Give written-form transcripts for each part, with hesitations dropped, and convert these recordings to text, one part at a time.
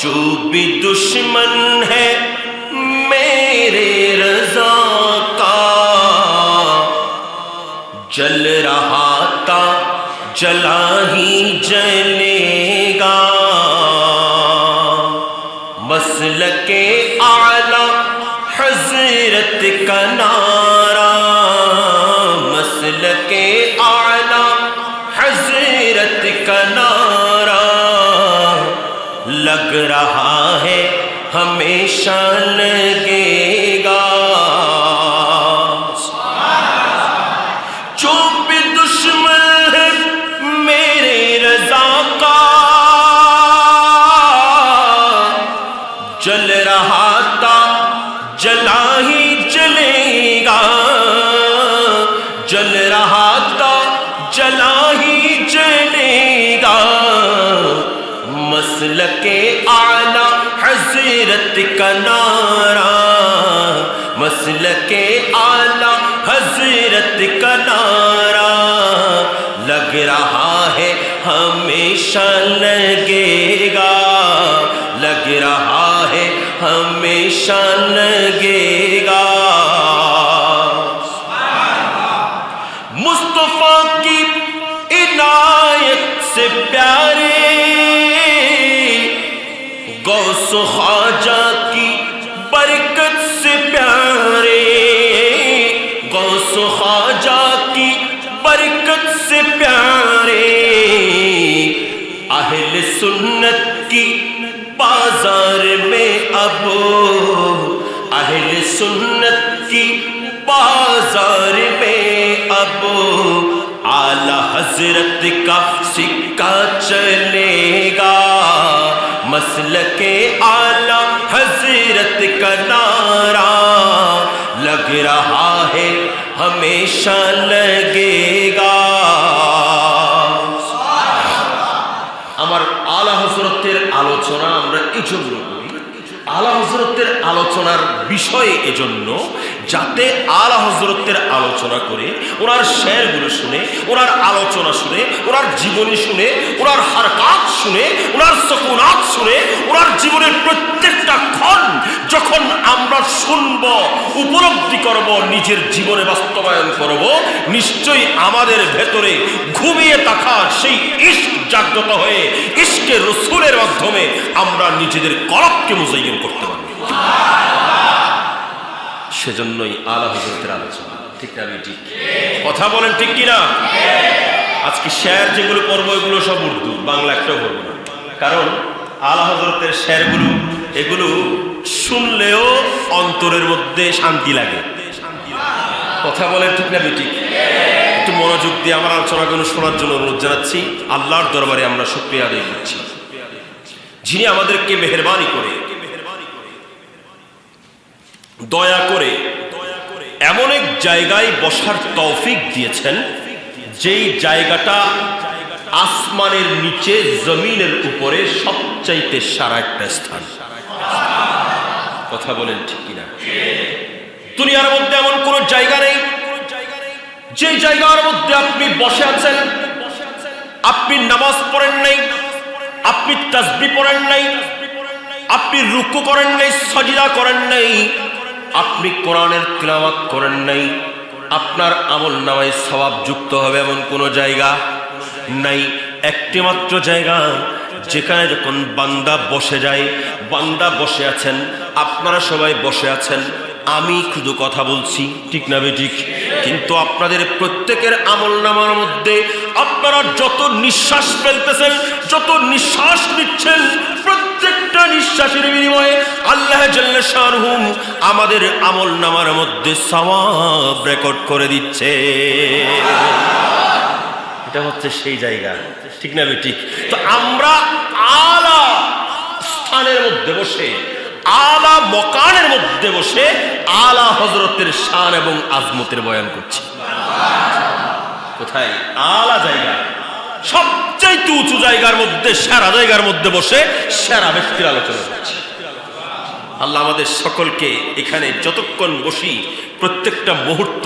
जो भी दुश्मन है मेरे रज़ा का, जल रहा था जला ही जलेगा। मसलके आला हज़रत का नारा, मसलके आला हज़रत का नारा, लग रहा है हमेशा लगेगा। जो भी दुश्मन है मेरे रज़ा का, जल रहा था जला ही जलेगा। जल रहा था जला ही जलेगा। मसलके आला हज़रत का नारा, मसलके आला हज़रत का नारा, लग रहा है हमेशा लगेगा। लग रहा है हमेशा लगेगा। मुस्तफा की इनायत से प्यारे, गौस ख्वाजा की बरकत से प्यारे, गौस ख्वाजा की बरकत से प्यारे, अहले सुन्नत की बाजार में अब, अहले सुन्नत की बाजार में अब, आला हज़रत का सिक्का चलेगा। मसलके आला हज़रत का नारा, लग रहा है हमेशा लगेगा। আমার আলা হযরতের আলোচনা আমরা এজন্য করি, আলা হযরতের আলোচনার বিষয় এজন্য যাতে আলা হযরতের আলোচনা করে ওনার শেরগুলো শুনে, ওনার আলোচনা শুনে, ওনার জীবনী শুনে, ওনার হারকাত শুনে, ওনার সুকুনাত শুনে, ওনার জীবনের প্রত্যেকটা ক্ষণ যখন আমরা শুনব, উপলব্ধি করব, নিজের জীবনে বাস্তবায়ন করব, নিশ্চয়ই আমাদের ভেতরে ঘুমিয়ে থাকা সেই ইশক জাগ্রত হয়ে ইশকে রাসূলের মাধ্যমে আমরা নিজেদের কলবকে মুজাইয়িন করতে পারব। সেজন্যই আলা হযরতের আলোচনা। ঠিক না ঠিক? কথা বলেন ঠিক কিনা? আজকে শের যেগুলো পড়ব এগুলো সব উর্দু, বাংলা একটাও পড়ব না। কারণ আলা হযরতের শেরগুলো এগুলো শুনলেও অন্তরের মধ্যে শান্তি লাগে। কথা বলেন ঠিক না ঠিক? একটু মনোযোগ দিয়ে আমার আলোচনাগুলো শোনার জন্য অনুরোধ জানাচ্ছি। আল্লাহর দরবারে আমরা শুকরিয়া আদায় করছি, যিনি আমাদেরকে মেহেরবানি করে, দয়া করে এমন এক জায়গায় বসার তৌফিক দিয়েছেন, যেই জায়গাটা আসমানের নিচে জমিনের উপরে সবচাইতে সারা একটা স্থান। কথা বলেন ঠিক কিনা? দুনিয়ার মধ্যে এমন কোন জায়গা নেই যে জায়গার মধ্যে আপনি বসে আছেন, আপনি নামাজ পড়েন নাই, আপনি তাসবিহ পড়েন নাই, আপনি রুকু করেন নাই, সাজদা করেন নাই, আপনি কোরআনের তিলাওয়াত করেন নাই, আপনার আমল নামায় সওয়াব যুক্ত হবে এমন কোন জায়গা নাই। একটি মাত্র জায়গা যেখানে যখন বান্দা বসে যায়, বান্দা বসে আছেন, আপনারা সবাই বসে আছেন, আমি শুধু কথা বলছি, ঠিক না ঠিক? কিন্তু আপনাদের প্রত্যেকের আমল নামার মধ্যে আপনারা যত নিঃশ্বাস ফেলতেছেন, যত নিঃশ্বাস নিচ্ছেন, প্রত্যেকটা নিঃশ্বাসের বিনিময়ে আল্লাহ জাল্লা শানুহু আমাদের আমল নামার মধ্যে সওয়াব রেকর্ড করে দিচ্ছে। এটা হচ্ছে সেই জায়গা, ঠিক না ঠিক? তো আমরা আলা স্থানের মধ্যে বসে, আলা মকানের মধ্যে বসে আলা হযরতের শান এবং আজমতের বয়ান করছি। কোথায়? আলা জায়গা, সবচাইতে উঁচু জায়গার মধ্যে, সেরা জায়গার মধ্যে বসে সেরা ব্যক্তির আলোচনা করছি। আল্লাহ আমাদের সকলকে এখানে যতক্ষণ বসি প্রত্যেকটা মুহূর্ত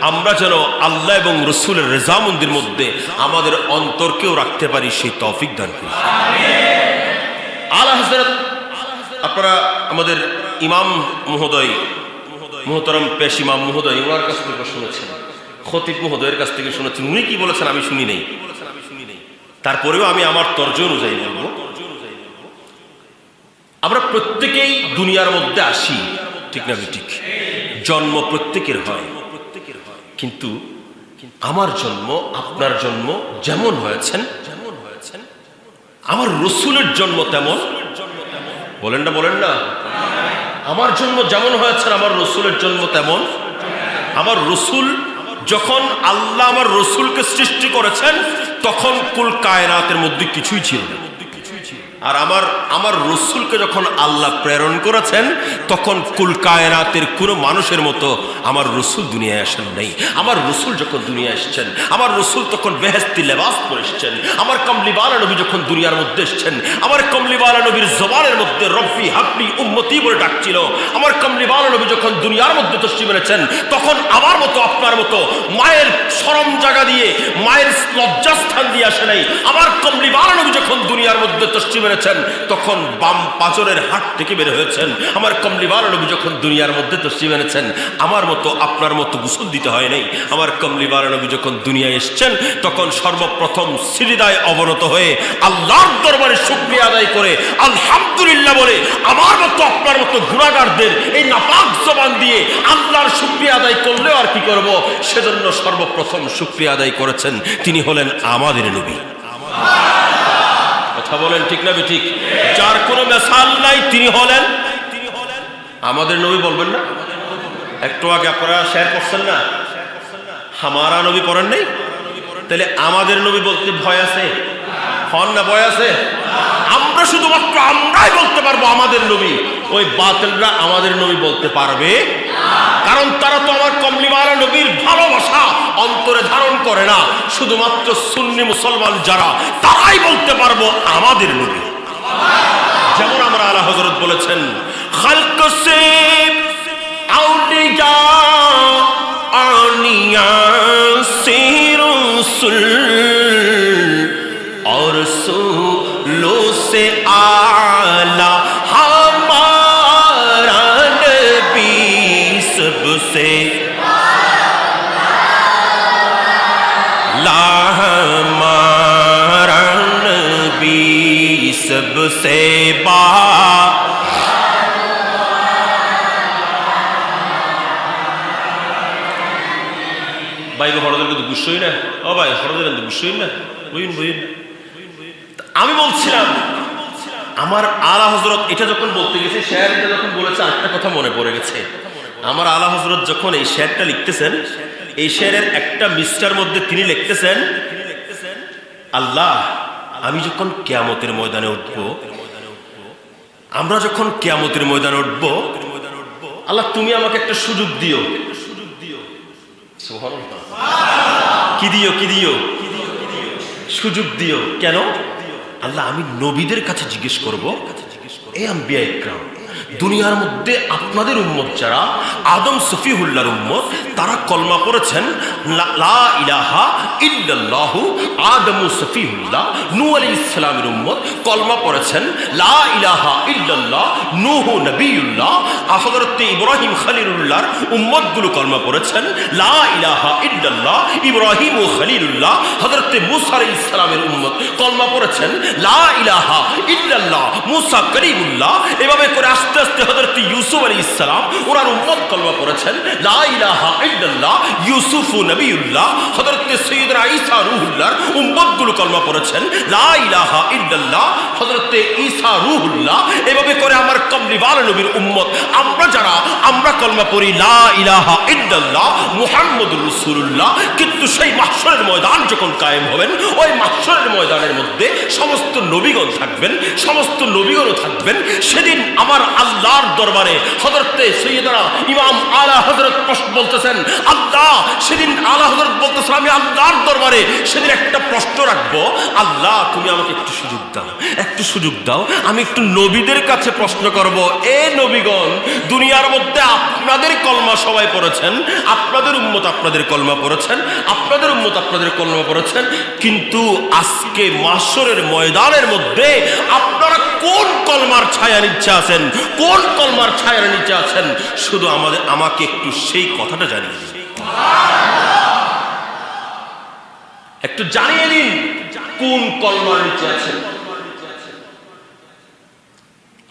আমরা যেন আল্লাহ এবং রাসূলের রেজামন্দির মধ্যে আমাদের অন্তরকেও রাখতে পারি, সেই তৌফিক দান করুন। আলা হযরত আপনারা আমাদের ইমাম মহোদয় মোহতরম পেশ ইমাম মহোদয় ওনার কাছ থেকে শুনেছেন, খতিব মহোদয়ের কাছ থেকে শুনেছেন। উনি কি বলেছেন আমি শুনি নেই, তারপরেও আমি আমার তর্জ অনুযায়ী বলবো। আমরা প্রত্যেকেই দুনিয়ার মধ্যে আসি, ঠিক না ঠিক? জন্ম প্রত্যেকের হয়, কিন্তু আমার জন্ম আপনার জন্ম যেমন হয়েছেন আমার রসুলের জন্ম তেমন। বলেন না আমার জন্ম যেমন হয়েছে আমার রসুলের জন্ম তেমন। আমার রসুল যখন আল্লাহ আমার রসুলকে সৃষ্টি করেছেন তখন কুল কায়নাতের মধ্যে কিছুই ছিল না, আর আমার রসুলকে যখন আল্লাহ প্রেরণ করেছেন তখন কুল কায়নাতের কোনো মানুষের মতো আমার রসুল দুনিয়ায় আসেন নাই। আমার রসুল যখন দুনিয়ায় এসছেন আমার রসুল তখন বেহেশতি লেবাস পরে এসছেন। আমার কমলিওয়ালা নবী যখন দুনিয়ার মধ্যে এসছেন আমার কমলিওয়ালা নবীর জবানের মধ্যে রব্বি হাবলি উম্মতি বলে ডাকছিল। আমার কমলিওয়ালা নবী যখন দুনিয়ার মধ্যে তশরিফ এনেছেন তখন আমার মতো আপনার মতো মায়ের শরম জায়গা দিয়ে মায়ের লজ্জাস্থান দিয়ে আসে নাই। আমার কমলিওয়ালা নবী যখন দুনিয়ার মধ্যে তশরিফ এনেছেন তখন বাম পাঁজরের হাট থেকে বের হয়েছেন। আমার কমলিওয়ালা নবী যখন দুনিয়ার মধ্যে তশরিফ এনেছেন আমার মতো আপনার মতো গোসল দিতে হয় নাই। আমার কমলিওয়ালা নবী যখন দুনিয়ায় এসেছেন তখন সর্বপ্রথম সিজদায় অবনত হয়ে আল্লাহর দরবারে শুকরিয়া আদায় করে আলহামদুলিল্লাহ বলে আমার মতো আপনার মতো গুনাহগারদের এই নাপাক জবান দিয়ে আল্লাহর শুকরিয়া আদায় করলেও আর কি করব, সেজন্য সর্বপ্রথম শুকরিয়া আদায় করেছেন তিনি হলেন আমাদের নবী। কথা বলেন ঠিক না ঠিক? যার কোনো মিসাল নাই তিনি হলেন আমাদের নবী। বলবেন না? একটু আগে আপনারা শেয়ার করছেন না হামারা নবী পড়েন নাই, তাহলে আমাদের নবী বলতে ভয় আছে? হন না ভয় আছে? আমরা শুধুমাত্র আমরাই বলতে পারবো আমাদের নবী, ওই বাতিলরা আমাদের নবী বলতে পারবে? কারণ তারা তো আমার কমলিওয়ালা নবীর ভালোবাসা অন্তরে ধারণ করে না। শুধুমাত্র সুন্নি মুসলমান যারা তারাই বলতে পারবো আমাদের নবী। যেমন আমরা আলা হযরত বলেছেন খালক সে আউলিয়া আনিয়া সে রসুল और रसूलों से आला हमारा नबी सबसे ला हमारा नबी सबसे बा। ভাই হরদের কিন্তু বুঝছই না, ও ভাই হরদের কিন্তু বুঝছই না, বুঝুন। আমি বলছিলাম আমার আলা হযরত এটা যখন বলতে গেছে শেয়ারটা যখন বলেছে একটা কথা মনে পড়ে গেছে। আমার আলা হযরত যখন এই শেয়ারটা লিখতেছেন এই শেয়ারের একটা মিস্টার মধ্যে তিনি লিখতেছেন আল্লাহ আমি যখন কিয়ামতের ময়দানে উঠব, আমরা যখন কিয়ামতের ময়দানে উঠব আল্লাহ তুমি আমাকে একটা সুযোগ দিও। সুবহানাল্লাহ। কি দিও সুযোগ দিও। কেন? আল্লাহ আমি নবীদের কাছে জিজ্ঞেস করবো এ আম্বিয়া ইকরাম দুনিয়ার মধ্যে আপনাদের উম্মত যারা আদম সফিহুল্লাহর উম্মত তারা কলমা পড়েছেন লা ইলাহা ইল্লাল্লাহু আদম সফিহুল্লাহ নূহ আলাইহিস সালামের উম্মত কলমা পড়েছেন লা ইলাহা ইল্লাল্লাহ নূহ নবিয়ুল্লাহ হযরত ইব্রাহিম খলিলুল্লাহর উম্মতগুলো কলমা পড়েছেন লা ইলাহা ইল্লাল্লাহ ইব্রাহিম ও খলিলুল্লাহ হযরত মূসা আলাইহিস সালামের উম্মত কলমা পড়েছেন লা ইলাহা ইল্লাল্লাহ মূসা কলিমুল্লাহ। এভাবে করে আস্তে আস্তে হযরত ইউসুফ আলাইহিস সালাম ওনার উম্মত কলমা পড়েছেন লা ইলাহা ইল্লাল্লাহ ইউসুফ নবিয়ুল্লাহ। হযরত সাইয়্যিদনা ঈসা রূহুল্লাহর উম্মতগুলো কলমা পড়েছেন লা ইলাহা ইল্লাল্লাহ হযরত ঈসা রূহুল্লাহ। এভাবে করে আমার কমলিওয়ালা নবীর উম্মত আমরা যারা আমরা কলমা পড়ি লা ইলাহা ইল্লাল্লাহ মুহাম্মদুর রাসূলুল্লাহ। কিন্তু সেই মাহশরের ময়দান যখন কায়েম হবেন ওই মাহশরের ময়দানের মধ্যে সমস্ত নবীগণ থাকবেন, সমস্ত নবীগণও থাকবেন। সেদিন আমার আল্লাহর দরবারে হযরত সাইয়্যিদনা ইমাম আলা হযরত বলতেছেন আল্লাহ সেদিন আলা হযরত বলতেছেন আমি আল্লাহর দরবারে সেদিন একটা প্রশ্ন রাখবো আল্লাহ তুমি আমাকে একটু সুযোগ দাও আমি একটু নবীদের কাছে প্রশ্ন করব। এ নবীগণ দুনিয়ার মধ্যে আপনাদের কলমা সবাই পড়েছেন, আপনাদের উম্মত আপনাদের কলমা পড়েছেন, আপনাদের উম্মত আপনাদের কলমা পড়েছেন, কিন্তু আজকে মাহশরের ময়দানের মধ্যে আপনারা কোন কলমার ছায়ার নিচে আছেন, কোন কলমার ছায়ার নিচে আছেন, শুধু আমাকে একটু সেই কথাটা জানিয়ে দিন, একটু জানিয়ে দিন কোন কলমার নিচে আছেন।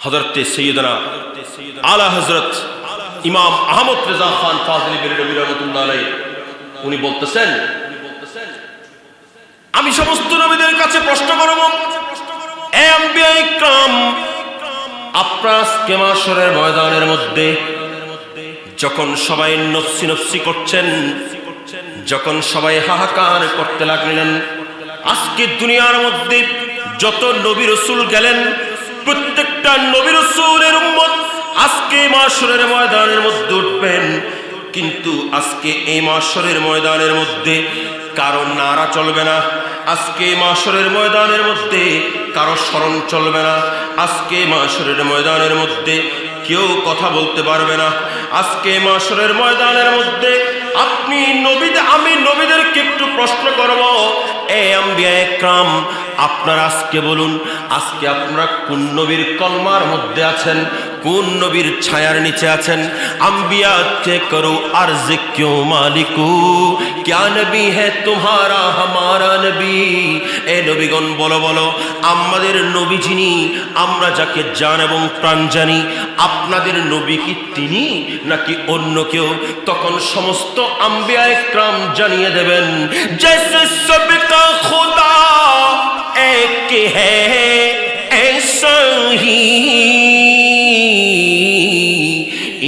হযরতে সাইয়্যিদানা আলা হযরত ইমাম আহমদ রেজা খান ফাজিলি বেরলভী রাহমাতুল্লাহ আলাইহি উনি বলতেছেন, আমি সমস্ত নবীদের কাছে প্রশ্ন করব, এ আম্বিয়া ইকরাম, আপনারা আজকে মাশরের ময়দানের মধ্যে যখন সবাই নফসি নফসি করছেন, যখন সবাই হাহাকার করতে লাগলেন, আজকে দুনিয়ার মধ্যে যত নবী রাসূল গেলেন, প্রত্যেকটা নবী রাসূলের উম্মত আজকে মাশরের ময়দানের মধ্যে উঠবেন, কিন্তু আজকে এই মাশরের ময়দানের মধ্যে কারো নারা চলবে না, আজকে মাশরের ময়দানের মধ্যে কারো স্মরণ চলবে না, আজকে মাশরের ময়দানের মধ্যে কেউ কথা বলতে পারবে না। আজকে মাশরের ময়দানের মধ্যে আমি নবীদেরকে একটু প্রশ্ন করব, এ আম্বিয়া ইকরাম, আপনারা আজকে বলুন, আজকে আপনারা কোন নবীর কলমার মধ্যে আছেন, কোন নবীর ছায়ার নিচে আছেন? আম্বিয়া কে করো আরজ ক্যু মালিকু, ক্যা নবী হ্যাঁ তোমারা হামারা নবী। এ নবীগণ বলো বলো, আমাদের নবী যিনি, আমরা যাকে জান এবং প্রাণ জানি, আপনাদের নবী কি তিনি নাকি অন্য কেউ? তখন সমস্ত আম্বিয়া ইকরাম জানিয়ে দেবেন, জैसे सबका खुदा एक है ऐसा ही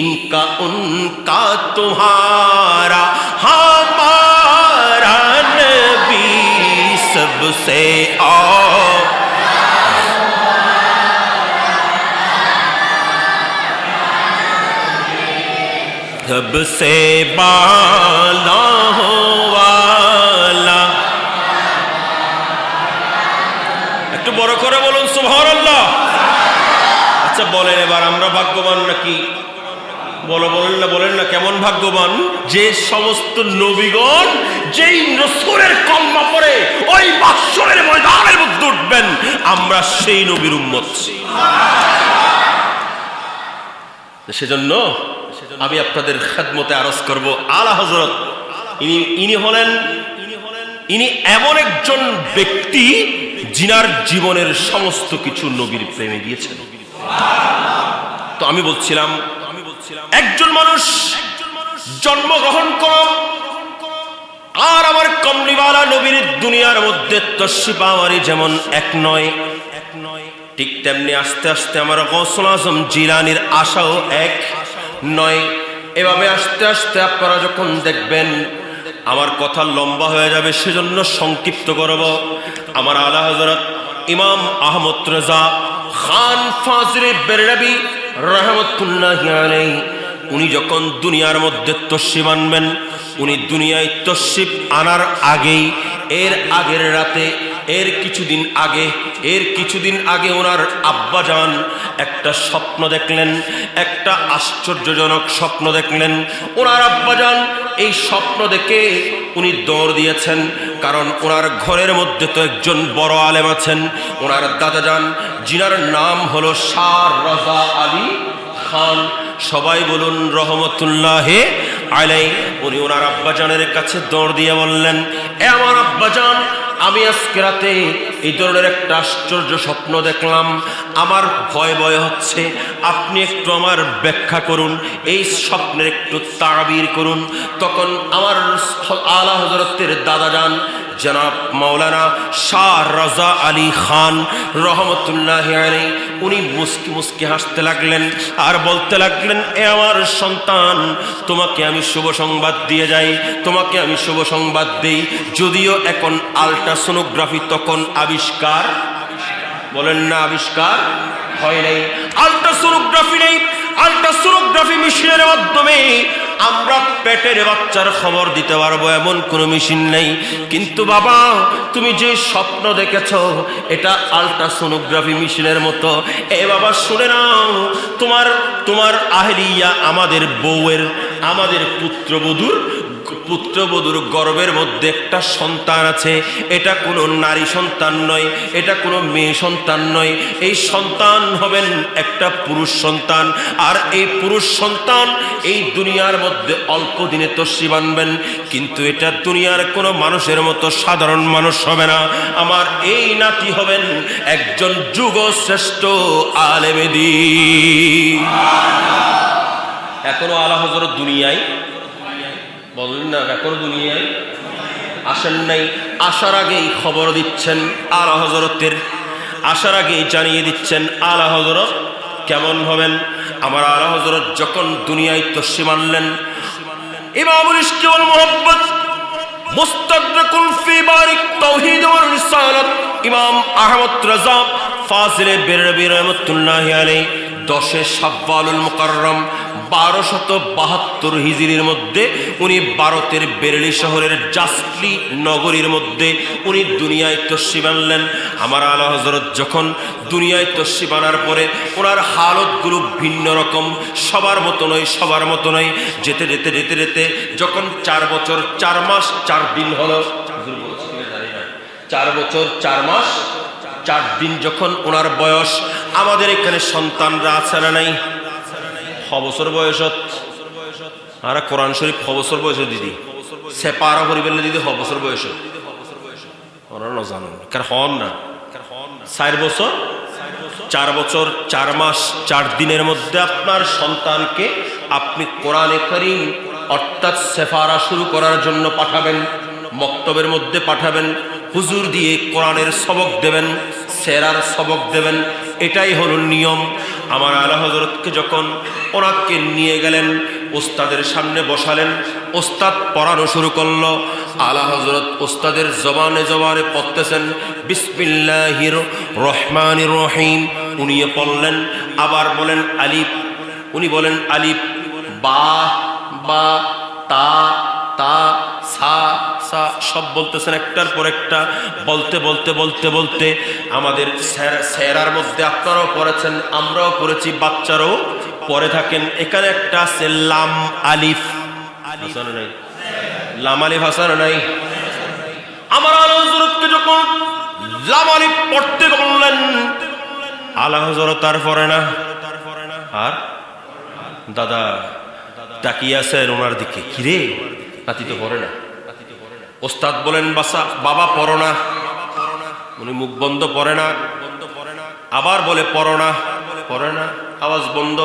इनका उनका तुम्हारा हमारा नबी सबसे और सबसे बाला वाला। একটু বড় করে বলুন সুবহানাল্লাহ। আচ্ছা বলেন এবার আমরা ভাগ্যবান নাকি? বলেন না কেমন ভাগ্যবান? যে সমস্ত নবীগণ যেই রাসূলের কলমা পড়ে ওই মাহশরের ময়দানের মধ্যে উঠবেন, আমরা সেই নবীর উম্মত। সেজন্য আমি আপনাদের খেদমতে আরজ করব, আলা হযরত ইনি এমন একজন ব্যক্তি যিনার জীবনের সমস্ত কিছু নবীর প্রেমে দিয়েছেন। তো আমি বলছিলাম, একজন মানুষ জন্মগ্রহণ করো আর আমার কমলিওয়ালা নবীর দুনিয়ার মধ্যে তশরিফ আওয়ারি যেমন এক নয়, ঠিক তেমনি আস্তে আস্তে আমার গৌসুল আজম জিলানির আশাও এক নয়। এভাবে আস্তে আস্তে আপনারা যখন দেখবেন আমার কথা লম্বা হয়ে যাবে, সেজন্য সংক্ষিপ্ত করব। আমার আলা হযরত ইমাম আহমদ রেজা খান ফাজিলি বেরলভী রাহমাতুল্লাহি আলাইহি উনি যখন দুনিয়ার মধ্যে তশরিফ আনবেন, উনি দুনিয়ায় তশরিফ আনার আগেই, এর আগের রাতে, এর কিছুদিন আগে ওনার আব্বাজান একটা স্বপ্ন দেখলেন, একটা আশ্চর্যজনক স্বপ্ন দেখলেন। ওনার আব্বাজান এই স্বপ্ন দেখে উনি দৌড় দিয়েছেন, কারণ ওনার ঘরের মধ্যে তো একজন বড় আলেম আছেন, ওনার দাদাজান, যিনার নাম হলো শাহ রাজা আলী খান। সবাই বলুন রহমতুল্লাহি আলাইহি। উনি ওনার আব্বাজানের কাছে দৌড় দিয়ে বললেন, এ আমার আব্বাজান, আমি আজকে রাতে এই ধরনের একটা আশ্চর্য স্বপ্ন দেখলাম, আমার ভয় হচ্ছে, আপনি একটু আমার ব্যাখ্যা করুন, এই স্বপ্নের একটু তাবির করুন। তখন আমার আলা হযরতের দাদাজান জনাব মাওলানা শাহ রাজা আলী খান রহমতুল্লাহি আলাইহি উনি মুস্কি মুস্কি হাসতে লাগলেন আর বলতে লাগলেন, এ আমার সন্তান, তোমাকে আমি শুভ সংবাদ দিয়ে যাই, তোমাকে আমি শুভ সংবাদ দেই। যদিও এখন আল্ট্রাসোনোগ্রাফি তখন আবিষ্কার, বলেন না আবিষ্কার হয় নাই, আল্ট্রাসোনোগ্রাফি নেই, আল্ট্রাসোনোগ্রাফি মেশিনের মাধ্যমে আমরা পেটের বাচ্চার খবর দিতে পারবো এমন কোনো মেশিন নেই। কিন্তু বাবা, তুমি যে স্বপ্ন দেখেছো এটা আল্ট্রাসোনোগ্রাফি মেশিনের মতো। এ বাবা শুনে নাও, তোমার আহলিয়া, আমাদের বউয়ের, আমাদের পুত্রবধূর পুত্রবধূর গর্ভের মধ্যে একটা সন্তান আছে, এটা কোনো নারী সন্তান নয়, এটা কোনো মেয়ে সন্তান নয়, এই সন্তান হবেন একটা পুরুষ সন্তান। আর এই পুরুষ সন্তান এই দুনিয়ার মধ্যে অল্প দিনে তশরিফ আনবেন, কিন্তু এটা দুনিয়ার কোনো মানুষের মতো সাধারণ মানুষ হবে না। আমার এই নাতি হবেন একজন যুগশ্রেষ্ঠ আলেমে দ্বীন। এখনো আলা হযরত দুনিয়ায় বলেন না, এখনো দুনিয়ায় আসেন নাই। আসার আগেই খবর দিচ্ছেন আলা হযরতের, আসার আগেই জানিয়ে দিচ্ছেন আলা হযরত কেমন হবেন। আমার আলা হযরত যখন দুনিয়ায় তশরিফ আনলেন, ইমামুল ইশক ওয়াল মুহাব্বত মুস্তাদরাকুল ফি বারিক তাওহীদ ওয়াল রিসালাত ইমাম আহমদ রাজা ফাজিলে বেরলভী রাহমাতুল্লাহি আলাইহি 10 শাওয়ালুল মুকাররম 1272 হিজরির মধ্যে উনি ভারতের বেরেলি শহরের জাসলি নগরীর মধ্যে উনি দুনিয়ায় তশরিফ আনলেন। আমার আলা হযরত যখন দুনিয়ায় তশরিফ আনার পরে ওনার হালতগুলো ভিন্ন রকম, সবার মতো নয়, সবার মতো নয়। যেতে যেতে যেতে যেতে যখন 4 বছর 4 মাস 4 দিন হলো, 4 বছর 4 মাস 4 দিন যখন ওনার বয়স, আমাদের এখানে সন্তানরা আছে না নাই? বছর বয়সত আর কোরআন শরীফ বছর বয়স দিদি সেপারা পরিবেলে দিদি বছর বয়স ওরা না জানেন কার হন না 4 বছর 4 বছর 4 মাস 4 দিনের মধ্যে আপনার সন্তানকে আপনি কোরআনে কারীম অর্থাৎ সেফারা শুরু করার জন্য পাঠাবেন, মক্তবের মধ্যে পাঠাবেন, হুজুর দিয়ে কোরআনের সবক দেবেন, সেরার সবক দেবেন। এটাই হলো নিয়ম। আমার আলা হযরতকে যখন ওনাকে নিয়ে গেলেন, ওস্তাদের সামনে বসালেন, ওস্তাদ পড়ানো শুরু করলো। আলা হযরত ওস্তাদের জবানে জবানে পড়তেছেন বিসমিল্লাহির রহমানির রহিম, উনি পড়লেন। আবার বলেন আলিফ, উনি বলেন আলিফ, বা বা তা তা সা সা, সব বলতেছেন একটার পর একটা, বলতে বলতে বলতে বলতে আমাদের সেরার মধ্যে আপনারাও পড়েছেন, আমরাও পড়েছি, বাচ্চারাও পড়ে থাকেন। এখানে একটা আছে লাম আলিফ, হাসান নাই, লাম আলিফ হাসান নাই। আমার আলা হযরতকে যখন লাম আলিফ পড়তে বললেন, আলা হযরত আর পড়ে না। আর দাদা তাকিয়ে আছেন ওনার দিকে, কিরে নাতি তো পড়ে না। ওস্তাদ বলেন বাবা পড়ো না, উনি মুখ বন্ধ, পড়ে না। আবার বলে পড়ো না, পড়ে না, আওয়াজ বন্ধ।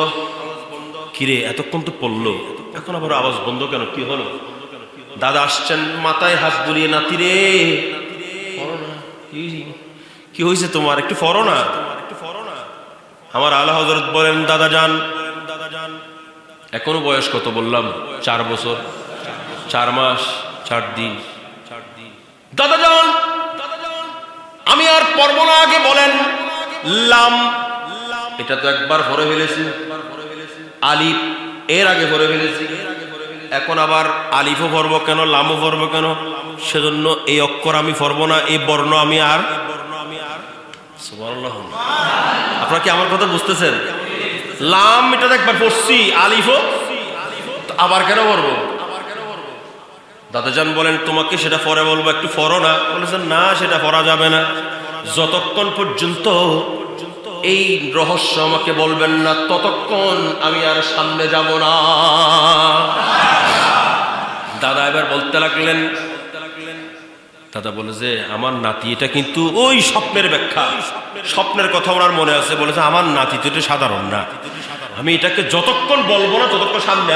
কিরে এতক্ষণ তো পড়লো, এখন আবার আওয়াজ বন্ধ কেন, কি হলো? দাদা আসছেন, মাথায় হাত বুলিয়ে, নাতি রে পড়ো না, কি হয়েছে তোমার, একটু পড়ো না। আমার আলা হযরত বলেন দাদা যান, এখনো বয়স কত বললাম? 4 বছর 4 মাস 4 দিন। দাদা যান আমি আর পড়ব না, আগে বলেন লাম, এটা তো একবার পড়ে ফেলেছি। আলিফ এর আগে পড়ে ফেলেছি, এখন আবার আলিফও পড়বো কেন, লামও পড়বো কেন? সেজন্য এই অক্ষর আমি পড়বো না, এই বর্ণ আমি আর। সুবহানাল্লাহ। আপনারা কি আমার কথা বুঝতেছেন? লাম এটা তো একবার পড়ছি, আলিফও আবার কেন পড়বো? দাদাজান বলেন তোমাকে সেটা পরে বলবো, একটু পড়ো না। বলেছেন না, সেটা পড়া যাবে না, যতক্ষণ পর্যন্ত এই রহস্য আমাকে বলবেন না ততক্ষণ আমি আর সামনে যাব না। দাদা এবার বলতে লাগলেন, দাদা বলে যে আমার নাতি, এটা কিন্তু ওই স্বপ্নের ব্যাখ্যা, স্বপ্নের কথা ওনার মনে আছে। বলেছে আমার নাতি তো এটা সাধারণ না, আমি এটাকে যতক্ষণ বলবো না ততক্ষণ সামনে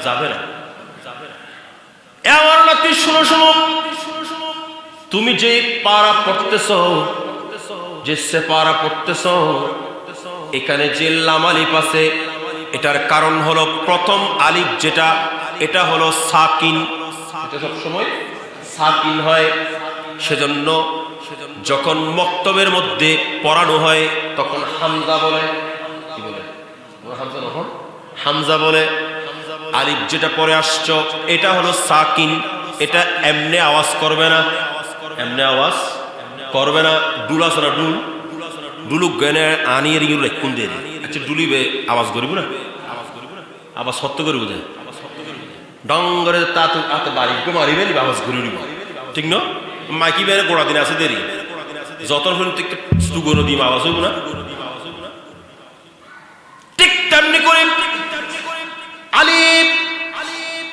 যাবে না। আমার নাতি শোনো শোনো, তুমি যে পারা পড়তেছ, যে সেপারা পড়তেছ, এখানে যে লাম আলিফ আছে, এটার কারণ হলো প্রথম আলিফ যেটা, এটা হলো সাকিন, এটা সবসময় সাকিন হয়। সেজন্য যখন মক্তবের মধ্যে পড়ানো হয় তখন হামজা বলে, কি বলে হামজা, তখন হামজা বলে। আলিফ যেটা পরে আসছো এটা হলো সাকিন, এটা এমনি আওয়াজ করবে না, এমনি আওয়াজ করবে না। ডুল আছে না, ডুল, ডুলুক গেনে আনিয়ে রিগুলো কোন দিয়ে, আচ্ছা ডুলিবে আওয়াজ করিব না, আবার সত্য করিব যে ডঙ্গরে তাতে হাতে বাড়ি মারিবেন বাবাস ঘুরে উড়িব ঠিক না মাইকি বেড়ে গোড়া দিন আছে দেরি যত সুগনো দিম আওয়াজ হইব না ঠিক তেমনি করে আলিফ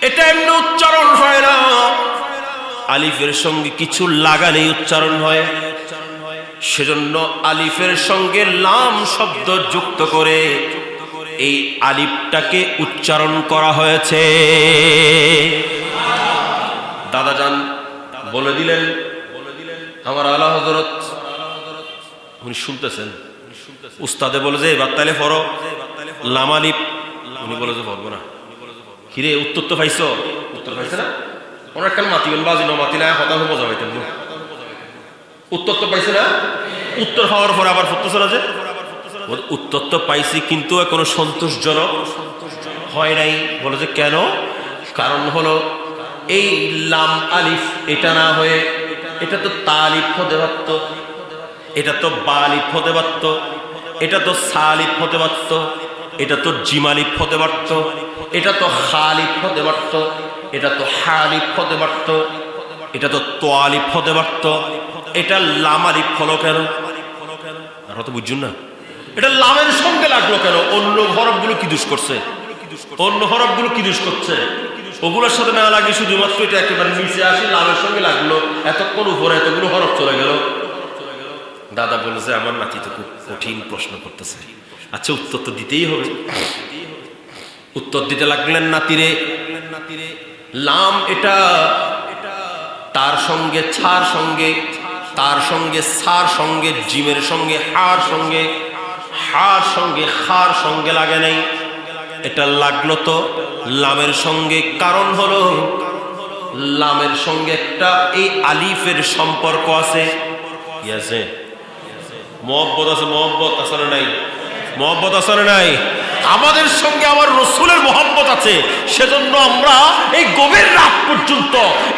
এটা এমনি উচ্চারণ হয় না আলিফের সঙ্গে কিছু লাগালেই উচ্চারণ হয় সেজন্য আলিফের সঙ্গে লাম শব্দ যুক্ত করে এই আলিফটাকে উচ্চারণ করা হয়েছে দাদাজান বলে দিলেন আমার আলা হযরত উনি শুনতেছেন উস্তাদে বলে যে এবার তাইলে পড়ো লাম আলিফ উনি বলে যে পড়বো না কিরে উত্তর তো পাইছো উত্তর পাইছে না ওনার কেন মাতিবেন বাজি না মাতিলে কথা হবো যাবাইতেন উত্তর তো পাইছে না উত্তর পাওয়ার পরে আবার পড়তেছে না যে উত্তর তো পাইছি কিন্তু এখনো সন্তোষজনক হয় নাই বলে যে কেন কারণ হলো এই লাম আলিফ এটা না হয়ে এটা তো তালিফ হতে পারত এটা তো বালিফ হতে পারত এটা তো সালিফ হতে পারত এটা তো জিমালিফ হতে পারত এটা তো খালিফ হতে পারত এটা তো হালিফ হতে পারত এটা তো তোয়ালিফ হতে পারত এটা লাম আলিফ হলো কেন আর তো বুঝুন না এটা লামের সঙ্গে লাগলো কেন অন্য হরফগুলো কি দোষ করছে অন্য হরফগুলো কি দোষ করছে ওগুলোর সাথে না লাগে শুধুমাত্র এটা একেবারে নিচে আসি লামের সঙ্গে লাগলো এতক্ষণ উপরে এতগুলো হরফ চলে গেল দাদা বলেছে আমার নাতি তো খুব কঠিন প্রশ্ন করতেছে আচ্ছা উত্তর তো দিতেই হবে উত্তর দিতে লাগলেন নাতিরে লাম এটা তার সঙ্গে ছার সঙ্গে তার সঙ্গে সার সঙ্গে জিমের সঙ্গে হার সঙ্গে খার সঙ্গে লাগে নাই এটা লাগলো তো লামের সঙ্গে কারণ হলো লামের সঙ্গে একটা এই আলিফের সম্পর্ক আছে কি আছে মোহব্বত আছে মোহব্বত আসলে নাই মোহব্বত আসলে নাই আমাদের সঙ্গে আমার রসুলের মোহব্বত আছে সেজন্য আমরা এই গভীর রাত পর্যন্ত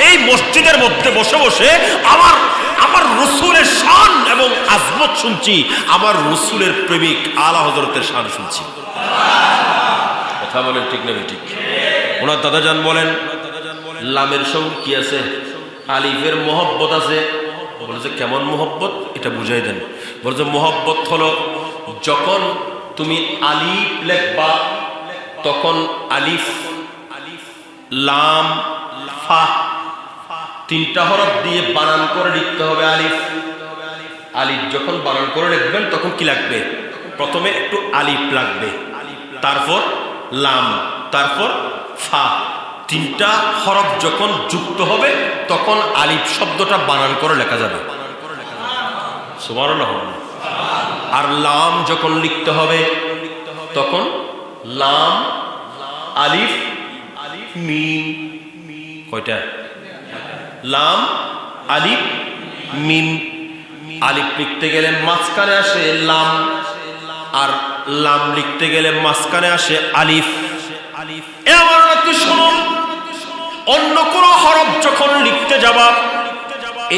এই মসজিদের মধ্যে বসে বসে আমার রসুলের শান এবং আজমত শুনছি আমার রসুলের প্রেমিক আলা হযরতের শান শুনছি কথা বলেন ঠিক না ঠিক ওনার দাদাজান বলেন লামের সঙ্গে কি আছে আলিফের মোহব্বত আছে বলে যে কেমন মোহব্বত এটা বুঝাই দেন বলে যে মোহব্বত হলো যখন তুমি আলিফ লিখবা তখন আলিফ লাম ফা তিনটা হরফ দিয়ে বানান করে লিখতে হবে আলিফ আলিফ যখন বানান করে লিখবেন তখন কি লাগবে প্রথমে একটু আলিফ লাগবে তারপর লাম তারপর ফা তিনটা হরফ যখন যুক্ত হবে তখন আলিফ শব্দটা বানান করে লেখা যাবে সুবহানাল্লাহ আর লাম যখন লিখতে হবে তখন লাম আলিফ মিম কয়টা লাম আলিফ মিম আলিফ লিখতে গেলে মাঝখানে আসে লাম আর লাম লিখতে গেলে মাঝখানে আসে আলিফ এমন একটি শুনুন অন্য কোন হরফ যখন লিখতে যাবা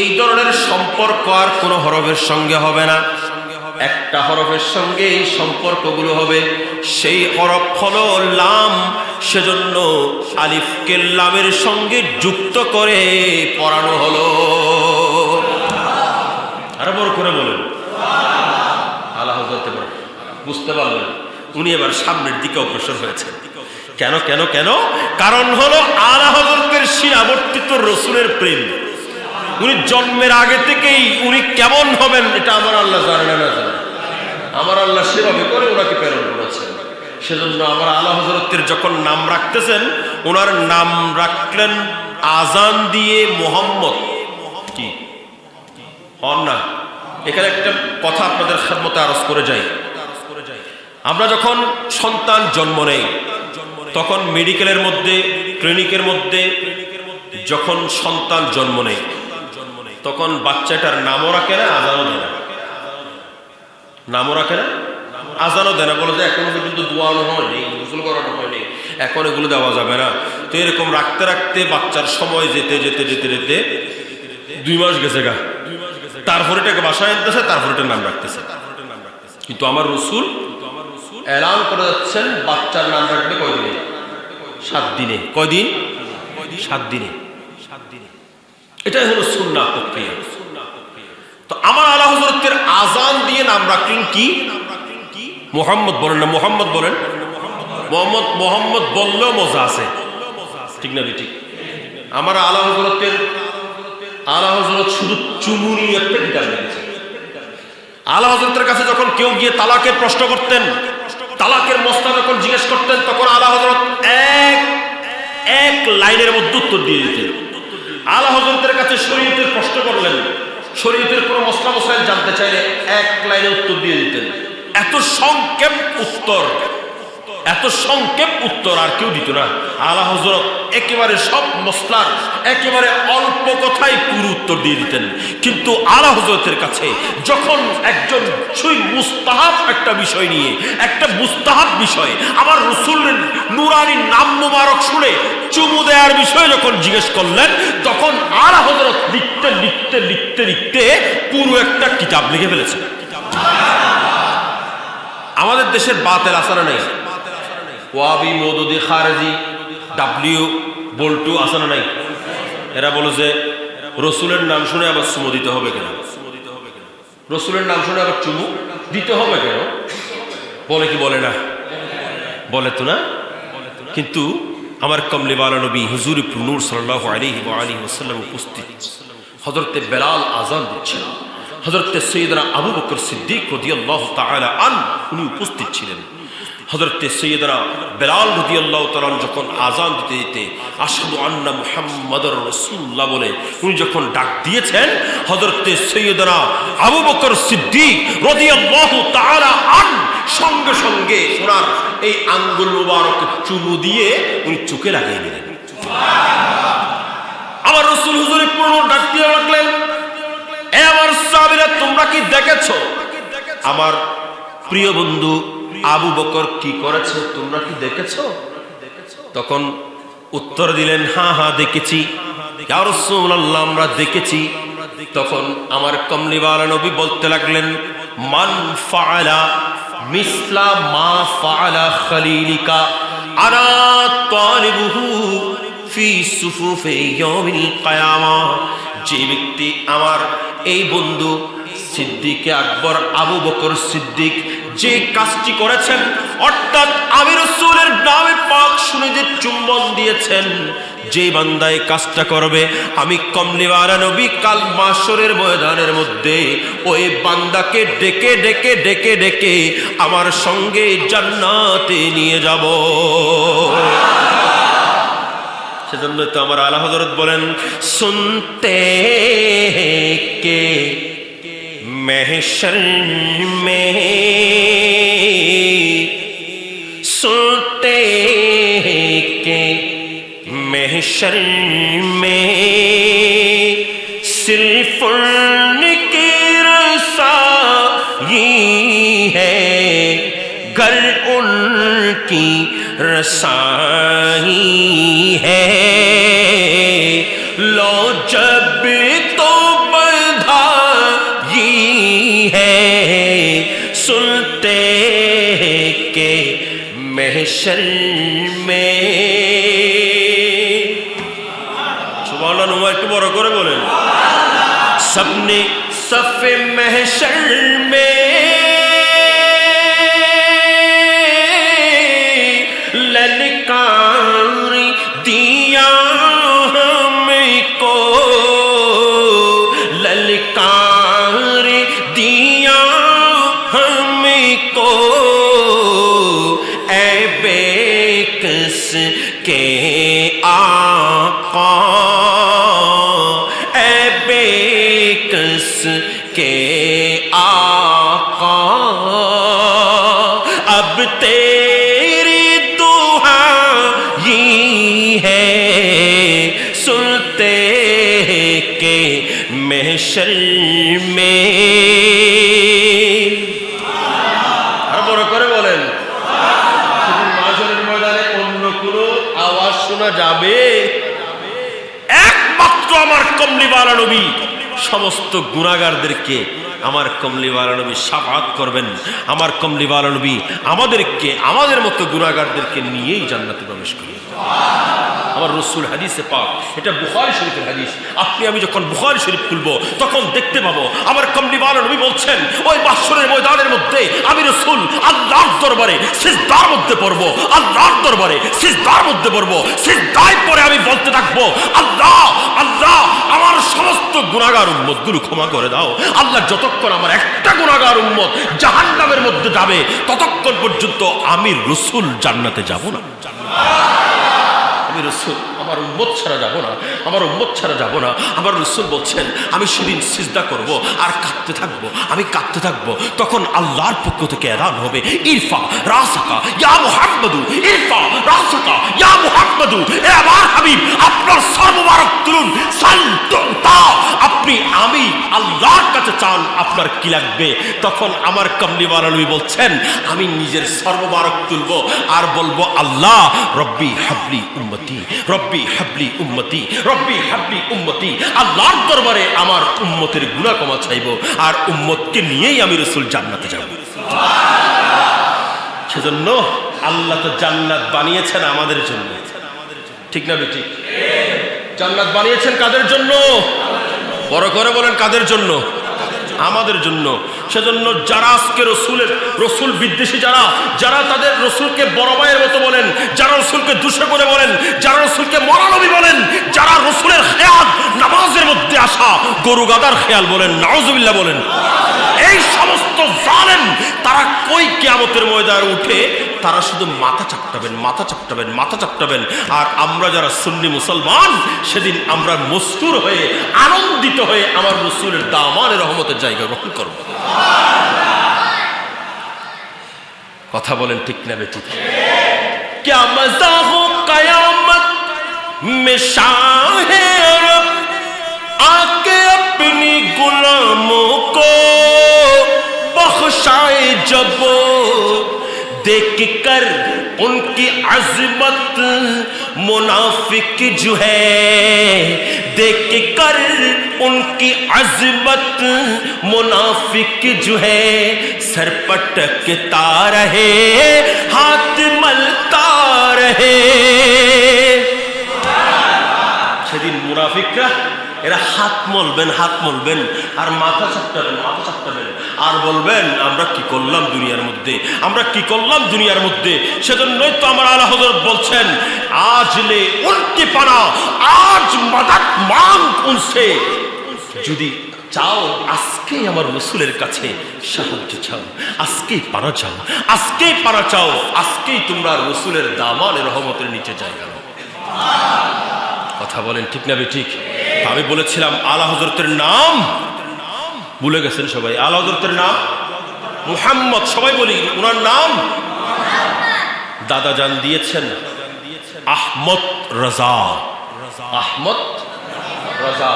এই ধরনের সম্পর্ক আর কোন হরফের সঙ্গে হবে না একটা হরফের সঙ্গে এই সম্পর্কগুলো হবে সেই হরফ হলো লাম সেজন্য আলিফকে লামের সঙ্গে যুক্ত করে পড়ানো হলো আর বড় করে বলেন আলা হযরত বুঝতে পারলেন উনি এবার সামনের দিকে অগ্রসর হয়েছেন কেন কেন কেন কারণ হলো আলা হযরতের শিরাবর্তিত রসুলের প্রেম উনি জন্মের আগে থেকেই উনি কেমন হবেন এটা আমার আল্লাহ জানে না জানে আমার আল্লাহ সেভাবে করে ওনাকে প্রেরণ করেছেন সেজন্য আমার আলা হযরতের যখন নাম রাখতেছেন ওনার নাম রাখলেন আজান দিয়ে মোহাম্মদ কি হন না এখানে একটা কথা আপনাদের খেদমতে আরজ করে যাই আমরা যখন সন্তান জন্ম নেই তখন মেডিকেলের মধ্যে ক্লিনিকের মধ্যে যখন সন্তান জন্ম নেই তখন বাচ্চাটার নামও রাখে না আজানও দেয় না নামও রাখে না আজানও দেয় না বলে যে এখনো পর্যন্ত দোয়ানো হয়নি গোসল করানো হয়নি এখন এগুলো দেওয়া যাবে না তো এরকম রাখতে রাখতে বাচ্চার সময় যেতে যেতে যেতে যেতে 2 মাস গেছে গা তারপরে এটাকে বাসায় আনতেছে তারপরে এটার নাম রাখতেছে কিন্তু আমার রসুল এলান করে যাচ্ছেন বাচ্চার নাম রাখবে কয়দিনে 7 দিনে কয়দিন 7 দিনে। এটাই হলো সুন্নাহ প্রক্রিয়া। তো আমার আলা হযরতের আজান দিয়ে নাম রাখলেন কি? মুহাম্মদ বলেন না, মুহাম্মদ বলেন। মোহাম্মদ বললেও মজা আছে, ঠিক না? ঠিক। আমার আলা হযরত শুধু চুমু নিয়ে একটা কিতাব লিখেছেন। আলা হযরতের কাছে যখন কেউ গিয়ে তালাকের প্রশ্ন করতেন, তালাকের মসলা যখন জিজ্ঞেস করতেন, তখন আলা হযরত এক লাইনের মধ্যে উত্তর দিয়ে দিতেন। আলা হযরতের কাছে শরীয়তের প্রশ্ন করলেন, শরীয়তের কোনো মসলা মসাইল জানতে চাইলে 1 লাইনে উত্তর দিয়ে দিতেন। এত সংক্ষেপ উত্তর আর কেউ দিত না। আলা হযরত একেবারে সব মসলার একেবারে অল্প কথাই পুরো উত্তর দিয়ে দিতেন। কিন্তু আলা হযরতের কাছে যখন একজন মুস্তাহাব একটা বিষয় নিয়ে, একটা মুস্তাহাব বিষয়, আমার রাসূলের নূরানী নাম মুবারক শুনে চুমু দেওয়ার বিষয় যখন জিজ্ঞেস করলেন, তখন আলা হযরত লিখতে পুরো একটা কিতাব লিখে ফেলেছেন। আমাদের দেশের বাতেল আসানা নেই, ওয়াবি মওদুদি খারেজি ডাব্লিউ বল্টু আসানা নাই। এরা বলে যে রসুলের নাম শুনে আবার চুমু দিতে হবে কেন? রসুলের নাম শুনে আবার চুমু দিতে হবে কেন? বলে কি বলে না? বলে তো না। কিন্তু আমার কমলিওয়ালা নবী হুজুর নূর সাল্লাল্লাহু আলাইহি ওয়া আলিহি ওয়াসাল্লাম উপস্থিত। হযরতে বেলাল আযান দিচ্ছেন, হযরতে সৈয়দনা আবু বকর সিদ্দিক রাদিয়াল্লাহু তাআলা আনহু উনি উপস্থিত ছিলেন। হযরতে সৈয়দনা বেলাল রাদিয়াল্লাহু তাআলা যখন আযান দিতে আশহাদু আন্না মুহাম্মাদুর রাসূলুল্লাহ বলে উনি যখন ডাক দিয়েছেন, হযরতে সৈয়দনা আবু বকর সিদ্দিক রাদিয়াল্লাহু তাআলা আনহু সঙ্গে সঙ্গে ওনার এই আঙ্গুল মুবারক চুমু দিয়ে উনি চোখে লাগিয়ে দিলেন। আমার রাসূল হুজুরে পুরো ডাক দিয়ে রাখলেন, এ আমার সাহাবীরা, তোমরা কি দেখেছো আমার প্রিয় বন্ধু আবু বকর কি করেছে? তোমরা কি দেখেছো? তখন উত্তর দিলেন, হ্যাঁ দেখেছি ইয়া রাসূলুল্লাহ, আমরা দেখেছি। তখন আমার কমলিওয়ালা নবী বলতে লাগলেন, মান ফাআলা মিসলা মা ফাআলা খলিলিকা আনা তালিবুহু ফি সুফুফি ইয়াউমিল কিয়ামা। যে ব্যক্তি আমার এই বন্ধু সিদ্দিকে আকবর আবু বকর সিদ্দিক যে কাজটি করেছেন, অর্থাৎ আমি রাসূলের নামে পাক শুনে যে চুম্বন দিয়েছেন, যে বান্দা এই কাজটা করবে, আমি কমলিওয়ালা নবী কাল মাশরের ময়দানের মধ্যে ওই বান্দাকে ডেকে ডেকে ডেকে ডেকে আমার সঙ্গে জান্নাতে নিয়ে যাব। সেজন্য তো আমার আলা হযরত বলেন, শুনতে কে महशर में सुनते के महशर में सिर्फ उनकी रसाई है, घर उनकी रसाई है। लो जब तो सुनते के महशर में। सुबहानाल्लाह, একটু বড় করে বলেন। सबने सफ़े महशर में ललकार दिया हमको, ललकार दिया हमको, ऐ बेकस के आका, ऐ बेकस के आका, अब तेरी दुआई है, सुनते के महशर में। যাবে একমাত্র আমার কমলিওয়ালা নবী সমস্ত গুনাহগারদেরকে আমার কমলিওয়ালা নবী শাফাআত করবেন। আমার কমলিওয়ালা নবী আমাদেরকে, আমাদের মতো গুনাহগারদেরকে নিয়েই জান্নাতে প্রবেশ করবেন। আমার রাসূল হাদিসে পাক, এটা বুখারী শরীফের হাদিস। আপনি আমি যখন বুখারী শরীফ খুলবো তখন দেখতে পাবো আমার কমলিওয়ালা নবী বলছেন ওই বাসরের ময়দানের মধ্যে আমি রাসূল আল্লাহর দরবারে সিজদার মধ্যে পড়বো, আল্লাহর দরবারে সিজদার মধ্যে পড়বো, সিজদায় পড়ে আমি বলতে থাকবো আল্লাহ আল্লাহ আমার সমস্ত গুনাহগার উম্মতগুলো ক্ষমা করে দাও। আল্লাহ যতক্ষণ আমার একটা গুনাহগার উম্মত জাহান্নামের মধ্যে যাবে ততক্ষণ পর্যন্ত আমি রাসূল জান্নাতে যাব না। আমি রাসূল আমার উম্মত ছাড়া যাব না, আমার উম্মত ছাড়া যাব না। আমার রাসূল বলছেন আমি সেদিন সিজদা করব আর কাঁদতে থাকবো, আমি কাঁদতে থাকবো। তখন আল্লাহর পক্ষ থেকে এলান হবে ইরফা রাসাকা ইয়া মুহাম্মাদু, ইরফা রাসাকা ইয়া মুহাম্মাদু। এ আমার হাবিব আপনার সর মুবারক তুলুন, সাল তুতা। আপনি আমি আল্লাহর কাছে চান আপনার কি লাগবে। তখন আমার কমলিওয়ালা নবী বলছেন আমি নিজের সর মুবারক তুলবো আর বলবো আল্লাহ রব্বি হাবলি উম্মতি, রব্বি হাবলি উম্মতি, রব্বি হাবলি উম্মতি। আল্লাহর দরবারে আমার উম্মতের গুনাহ ক্ষমা চাইবো আর উম্মতকে নিয়েই আমি রাসূল জান্নাতে যাব। সেজন্য আল্লাহ তো জান্নাত বানিয়েছেন আমাদের জন্য, ঠিক না বেটি? জান্নাত বানিয়েছেন কাদের জন্য? বড় করে বলেন কাদের জন্য? আমাদের জন্য। সেজন্য যারা আজকে রসুল বিদ্বেষী, যারা তাদের রসুলকে বড় ভাইয়ের মতো বলেন, যারা রসুলকে দুষে করে বলেন, যারা রসুলকে মরানবী বলেন, যারা রসুলের খেয়াল নামাজের মধ্যে আসা গরু গাদার খেয়াল বলেন, নাউজুবিল্লাহ বলেন, এই সমস্ত জালেম তারা কই কিয়ামতের ময়দানে উঠে তারা শুধু মাথা চাপটাবেন, মাথা চাপটাবেন, মাথা চাপটাবেন। আর আমরা যারা সুন্নি মুসলমান সেদিন আমরা মসরুর হয়ে আনন্দিত হয়ে আমার রাসূলের দামানের রহমতের জায়গা গ্রহণ করব। কথা বলেন ঠিক না বেটি? क्या मज़ा हो क़यामत में शाहे रब आके अपनी गुलामों को बख्शाए जब देख कर उनकी अज़मत मुनाफिक जो है, देख कर उनकी अज़मत मुनाफिक जो है सर पटकता रहे हाथ मलता रहे। সেদিন মুনাফিকরা এরা হাত মলবেন আর মাথা চাপটাবেন, মাথা চাপটাবেন আর বলবেন আমরা কি করলাম দুনিয়ার মধ্যে, আমরা কি করলাম দুনিয়ার মধ্যে। সেজন্যই তো আমার আলা হযরত বলছেন আজ লে উনকি পানা আজ মদদ মাंग উনসে, যদি চাও আজকেই আমার রাসূলের কাছে সাহায্য চাও, আজকেই পানা চাও, আজকেই পানা চাও, আজকেই তোমরা রাসূলের দামানের রহমতের নিচে জায়গা নাও। কথা বলেন ঠিক না বেঠিক? আমি বলেছিলাম আলা হযরতের নাম ভুলে গেছেন সবাই। আলা হযরতের নাম মুহাম্মদ, সবাই বলি ওনার নাম দাদা জান দিয়েছেন আহমদ রাজা, আহমদ রাজা।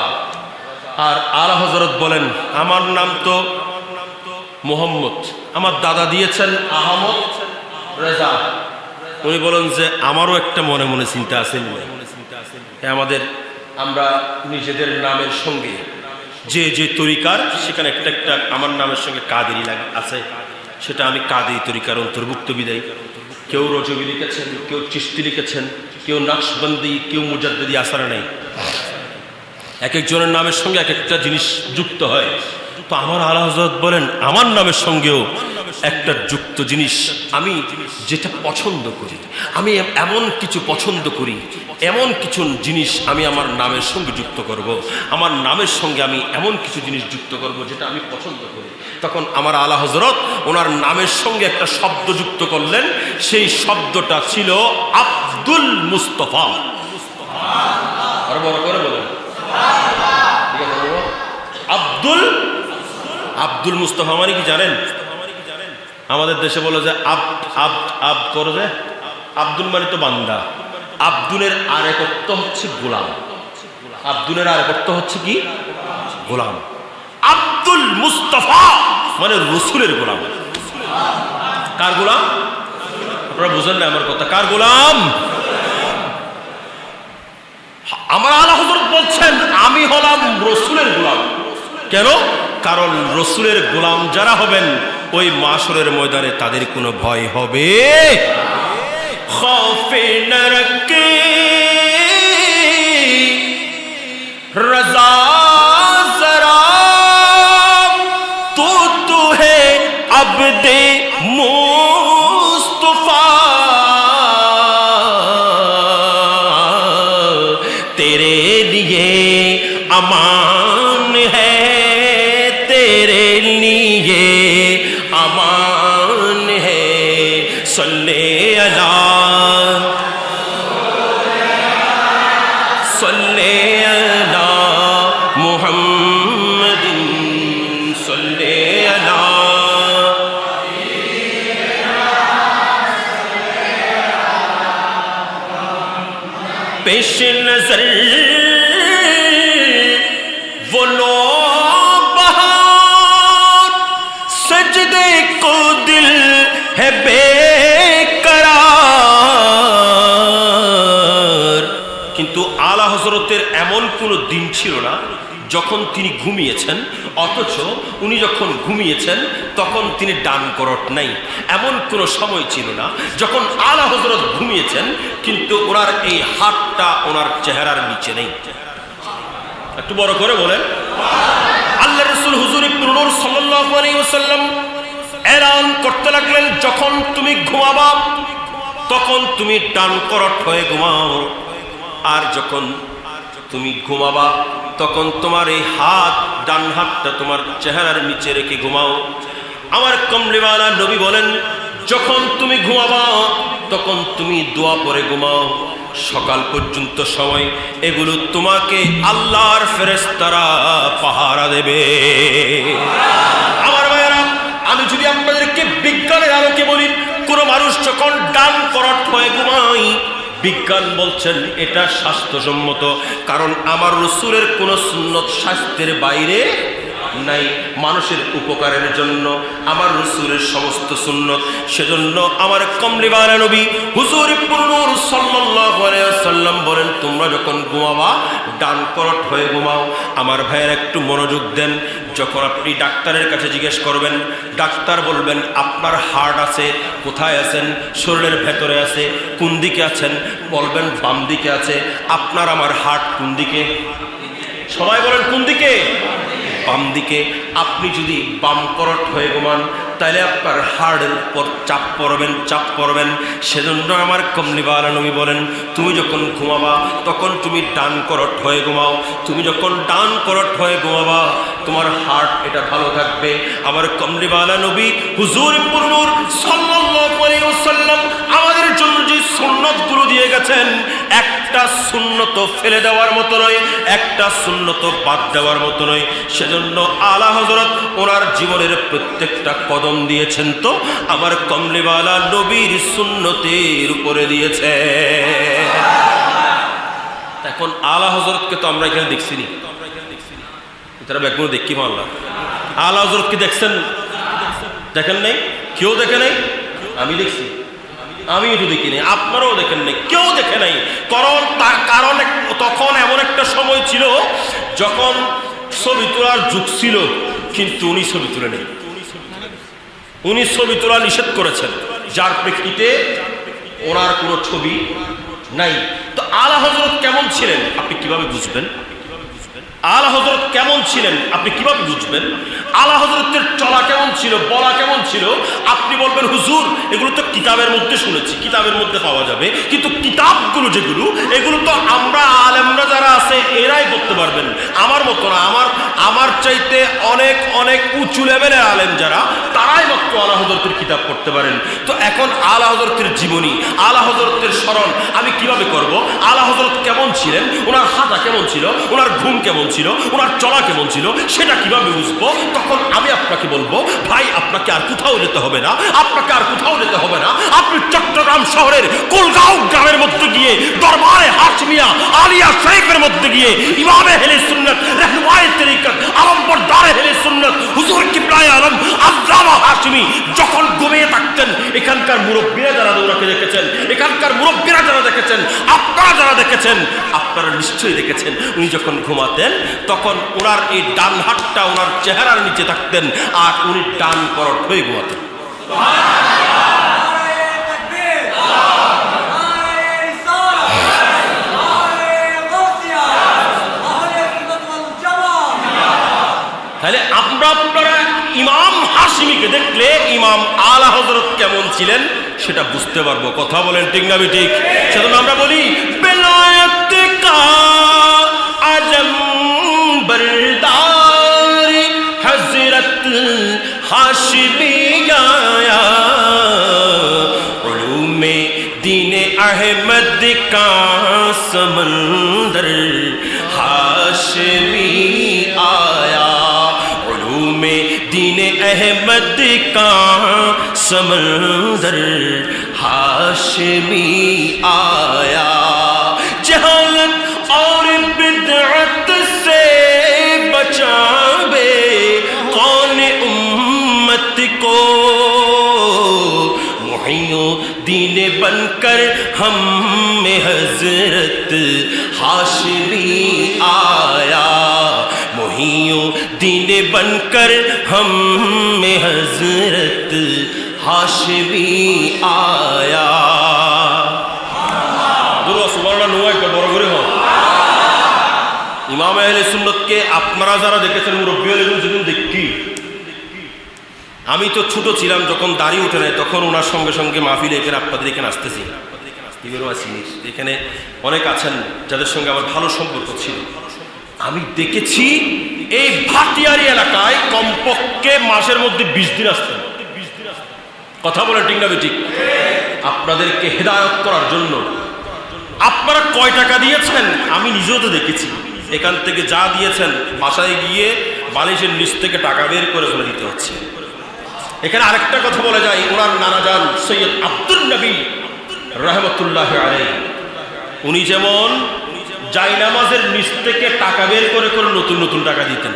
আর আলা হযরত বলেন আমার নাম তো মুহাম্মদ, আমার দাদা দিয়েছেন আহমদ রাজা। উনি বলেন যে আমারও একটা মনে মনে চিন্তা আছে, আমাদের আমরা নিজেদের নামের সঙ্গে যে যে তরিকার সেখানে একটা একটা আমার নামের সঙ্গে কাদেরি আছে, সেটা আমি কাদেরি তরিকার অন্তর্ভুক্ত বিদায়। কেউ রজবি লিখেছেন, কেউ চিশতি লিখেছেন, কেউ নকশবন্দি, কেউ মুজাদ্দিদি, আসারা নেই। এক একজনের নামের সঙ্গে এক একটা জিনিস যুক্ত হয়। তো আমার আলা হযরত বলেন আমার নামের সঙ্গেও একটা যুক্ত জিনিস, আমি যেটা পছন্দ করি, আমি এমন কিছু পছন্দ করি, এমন কিছু জিনিস আমি আমার নামের সঙ্গে যুক্ত করব, আমার নামের সঙ্গে আমি এমন কিছু জিনিস যুক্ত করব যেটা আমি পছন্দ করি। তখন আমার আলা হযরত ওনার নামের সঙ্গে একটা শব্দ যুক্ত করলেন, সেই শব্দটা ছিল আব্দুল মুস্তফা। আর বড় করে বলেন আব্দুল মুস্তফা মানে কি জানেন? আমাদের দেশে বলে যে আব্দ করে যে আব্দুল মানে তো বান্দা, আব্দুলের আরেক অর্থ হচ্ছে গোলাম, আব্দুলের আরেক অর্থ হচ্ছে কি? গোলাম। আব্দুল মুস্তফা মানে রাসূলের গোলাম। কার গোলাম? আপনারা বুঝেন না আমার কথা, কার গোলাম? আমার আলা হযরত বলছেন আমি হলাম রাসূলের গোলাম। কেন? কারণ রাসূলের গোলাম যারা হবেন ওই মাশরের ময়দানে তাদের কোনো ভয় হবে খৌফে নরকে अब्दे मुस्तफा तेरे लिए अमान है, तेरे लिए अमान है। सल्ले अला सल्ले अला मुहम्मदिन सल्ले अला। पेश नजर वो लो बहार, सजदे को दिल है बेकरार। কিন্তু আলা হযরতের এমন কোনো দিন ছিল না যখন তিনি ঘুমিয়েছেন, অথচ উনি যখন ঘুমিয়েছেন তখন তিনি ডান করট নাই। এমন কোনো সময় ছিল না যখন আলা হযরত ঘুমিয়েছেন কিন্তু ওনার এই হাতটা ওনার চেহারার নিচে নেই। একটু বড় করে বলেন। আল্লাহ রাসূল হুজুর ইবনে নূর সাল্লাল্লাহু আলাইহি ওয়াসাল্লাম এলান করতে লাগলেন, যখন তুমি ঘুমাবা তখন তুমি ডান করট হয়ে ঘুমাও, আর যখন তুমি ঘুমাবা তখন তোমার এই হাত, ডান হাতটা তোমার চেহারার নিচে রেখে ঘুমাও। আমার কমলিওয়ালা নবী বলেন, যখন তুমি ঘুমাবা তখন তুমি দোয়া পড়ে ঘুমাও। সকাল পর্যন্ত সময় এগুলো তোমাকে আল্লাহর ফেরেশতারা পাহারা দেবে। আমার ভাইয়েরা, আমি যদি আপনাদেরকে বিজ্ঞানের আলোকে বলি, কোন মানুষ যখন ডান করট হয়ে ঘুমায়, বিজ্ঞান বলছেন এটা স্বাস্থ্যসম্মত, কারণ আমার রাসূলের কোন সুন্নত স্বাস্থ্যের বাইরে নাই। মানুষের উপকারের জন্য আমার রাসূলের সমস্ত সুন্নত। সেজন্য আমার কমলিওয়ালা নবী হুজুর ইবনে নূর সাল্লাল্লাহু আলাইহি ওয়াসাল্লাম বলেন, তোমরা যখন ঘুমাবা ডান করট হয়ে ঘুমাও। আমার ভাইয়ের একটু মনোযোগ দেন। যখন আপনি ডাক্তারের কাছে জিজ্ঞেস করবেন, ডাক্তার বলবেন আপনার হার্ট আছে, কোথায় আছেন? শরীরের ভেতরে আছে। কোন দিকে আছেন? বলবেন বাম দিকে আছে। আপনার আমার হার্ট কোন দিকে? সবাই বলেন কোন দিকে? বাম দিকে। আপনি যদি বাম করট হয়ে ঘুমান তাহলে আপনার হাড়ের উপর চাপ পড়বেন। সেজন্য আমার কমলিওয়ালা নবী বলেন, তুমি যখন ঘুমাবা তখন তুমি ডান করট হয়ে ঘুমাও। তুমি যখন ডান করট হয়ে ঘুমাবা তোমার হার্ট এটা ভালো থাকবে। আমার কমলিওয়ালা নবী হুজুর ইবনে নূর সাল্লাল্লাহু আলাইহি ওয়াসাল্লাম আমাদের জন্য যে সুন্নতগুলো দিয়ে গেছেন, একটা সুন্নত ফেলে দেওয়ার মতো নয়, একটা সুন্নত বাদ দেওয়ার মতো নয়। সেজন্য আলা হযরত ওনার জীবনের প্রত্যেকটা কদম দিয়েছেন তো আমার কমলিওয়ালা নবীর সুন্নতের উপরে দিয়েছে। এখন আলা হযরতকে তো আমরা এখানে দেখছি নি, তারা ব্যাকগ্রাউন্ড দেখি মাল্লা। আলা হযরতকে দেখছেন? দেখেন নাই? কেউ দেখে নাই? আমি দেখছি, আমি একটু দেখি নাই, আপনারাও দেখেন নাই, কেউ দেখে নাই। কারণ তখন এমন একটা সময় ছিল যখন ছবি তোলার যুগ ছিল, কিন্তু উনি ছবি তুলে নেই। উনি ছবি তোলা নিষেধ করেছেন, যার প্রেক্ষিতে ওনার কোনো ছবি নাই। তো আলা হযরত কেমন ছিলেন আপনি কিভাবে বুঝবেন? আলা হযরত কেমন ছিলেন আপনি কিভাবে বুঝবেন? আলা হযরতের চলা কেমন ছিল, বলা কেমন ছিল? আপনি বলবেন হুজুর এগুলো তো কিতাবের মধ্যে শুনেছি, কিতাবের মধ্যে পাওয়া যাবে, কিন্তু কিতাবগুলো যেগুলো, এগুলো তো আমরা আলেমরা যারা আছে এরাই করতে পারবেন, আমার মতো না। আমার চাইতে অনেক অনেক উঁচু লেভেলের আলেম যারা, তারাই মাত্র আলা হযরতের কিতাব পড়তে পারেন। তো এখন আলা হযরতের জীবনী, আলা হযরতের স্মরণ আমি কিভাবে করব? আলা হযরত কেমন ছিলেন, ওনার হাঁটা কেমন ছিল, ওনার ঘুম কেমন ছিল, ওনার চলা কেমন ছিল, সেটা কিভাবে বুঝবো? তখন আমি আপনাকে বলবো, ভাই আপনাকে আর কোথাও যেতে হবে না, আপনাকে আর কোথাও যেতে হবে না। আপনি চট্টগ্রাম শহরের কুলগাঁও গ্রামের মধ্যে গিয়ে, দরবারে হাশমিয়া আলিয়া শরীফের মধ্যে গিয়ে, ইমামে আহলে সুন্নাত রাহনুমায়ে তরিকত আলমবরদারে আহলে সুন্নাত হুজুর কিবলায়ে আলম আল্লামা হাশমি যখন ঘুমিয়ে থাকতেন, এখানকার মুরব্বীরা যারা ওনাকে দেখেছেন, এখানকার মুরব্বীরা যারা দেখেছেন, আপনারা যারা দেখেছেন, আপনারা নিশ্চয়ই দেখেছেন উনি যখন ঘুমাতেন তখন ওনার এই ডান হাতটা ওনার চেহারার নিচে থাকতেন, আর উনি ডান করট হয়ে ঘুমাতেন। তাহলে আপনারা ইমাম হাশিমিকে দেখলে ইমাম আলা হযরত কেমন ছিলেন সেটা বুঝতে পারবো। কথা বলেন ঠিক না ঠিক? সেজন্য আমরা বলি বেলায়েত কা আজম বরদার হযরত হাশিমি আয়া, উলूम-ए दीन अहमद का समंदर हाशमी आया, उलूम-ए दीन अहमद का समंदर हाशमी आया, जहालत और बिदअत से बचावे कौन उम्मत को, मुहियुद्दीन बनकर हम में हजरत हाशमी आया, मुहियुद्दीन बनकर हम में हजरत हाशमी आया। দুরূহ সুবহানাল্লাহ নয় একটা বড় করে হোক। ইমাম আহলে সুন্নাতকে আপনারা যারা দেখেছেন মুরব্বী হলে যেদিন দেখি, আমি তো ছোট ছিলাম যখন দাড়ি উঠে নেয়, তখন ওনার সঙ্গে সঙ্গে মাহফিলে এখানে আপনাদের এখানে আসতেছি, এখানে অনেক আছেন যাদের সঙ্গে আমার ভালো সম্পর্ক ছিল। আমি দেখেছি এই ভাটিয়ারি এলাকায় কমপক্ষে মাসের মধ্যে 20 দিন আসতেন। কথা বলেন ঠিক না ঠিক? আপনাদেরকে হেদায়েত করার জন্য আপনারা কয় টাকা দিয়েছেন আমি নিজেও তো দেখেছি। এখান থেকে যা দিয়েছেন বাসায় গিয়ে বালিশের নিচ থেকে টাকা বের করে ফেলে দিতে হচ্ছে। এখানে আরেকটা কথা বলা যায়, ওনার নানাজান সৈয়দ আব্দুল নবী রহমতুল্লাহ আলাইহি, উনি যেমন জায়নামাজের নিচ থেকে টাকা বের করে করে নতুন নতুন টাকা দিতেন,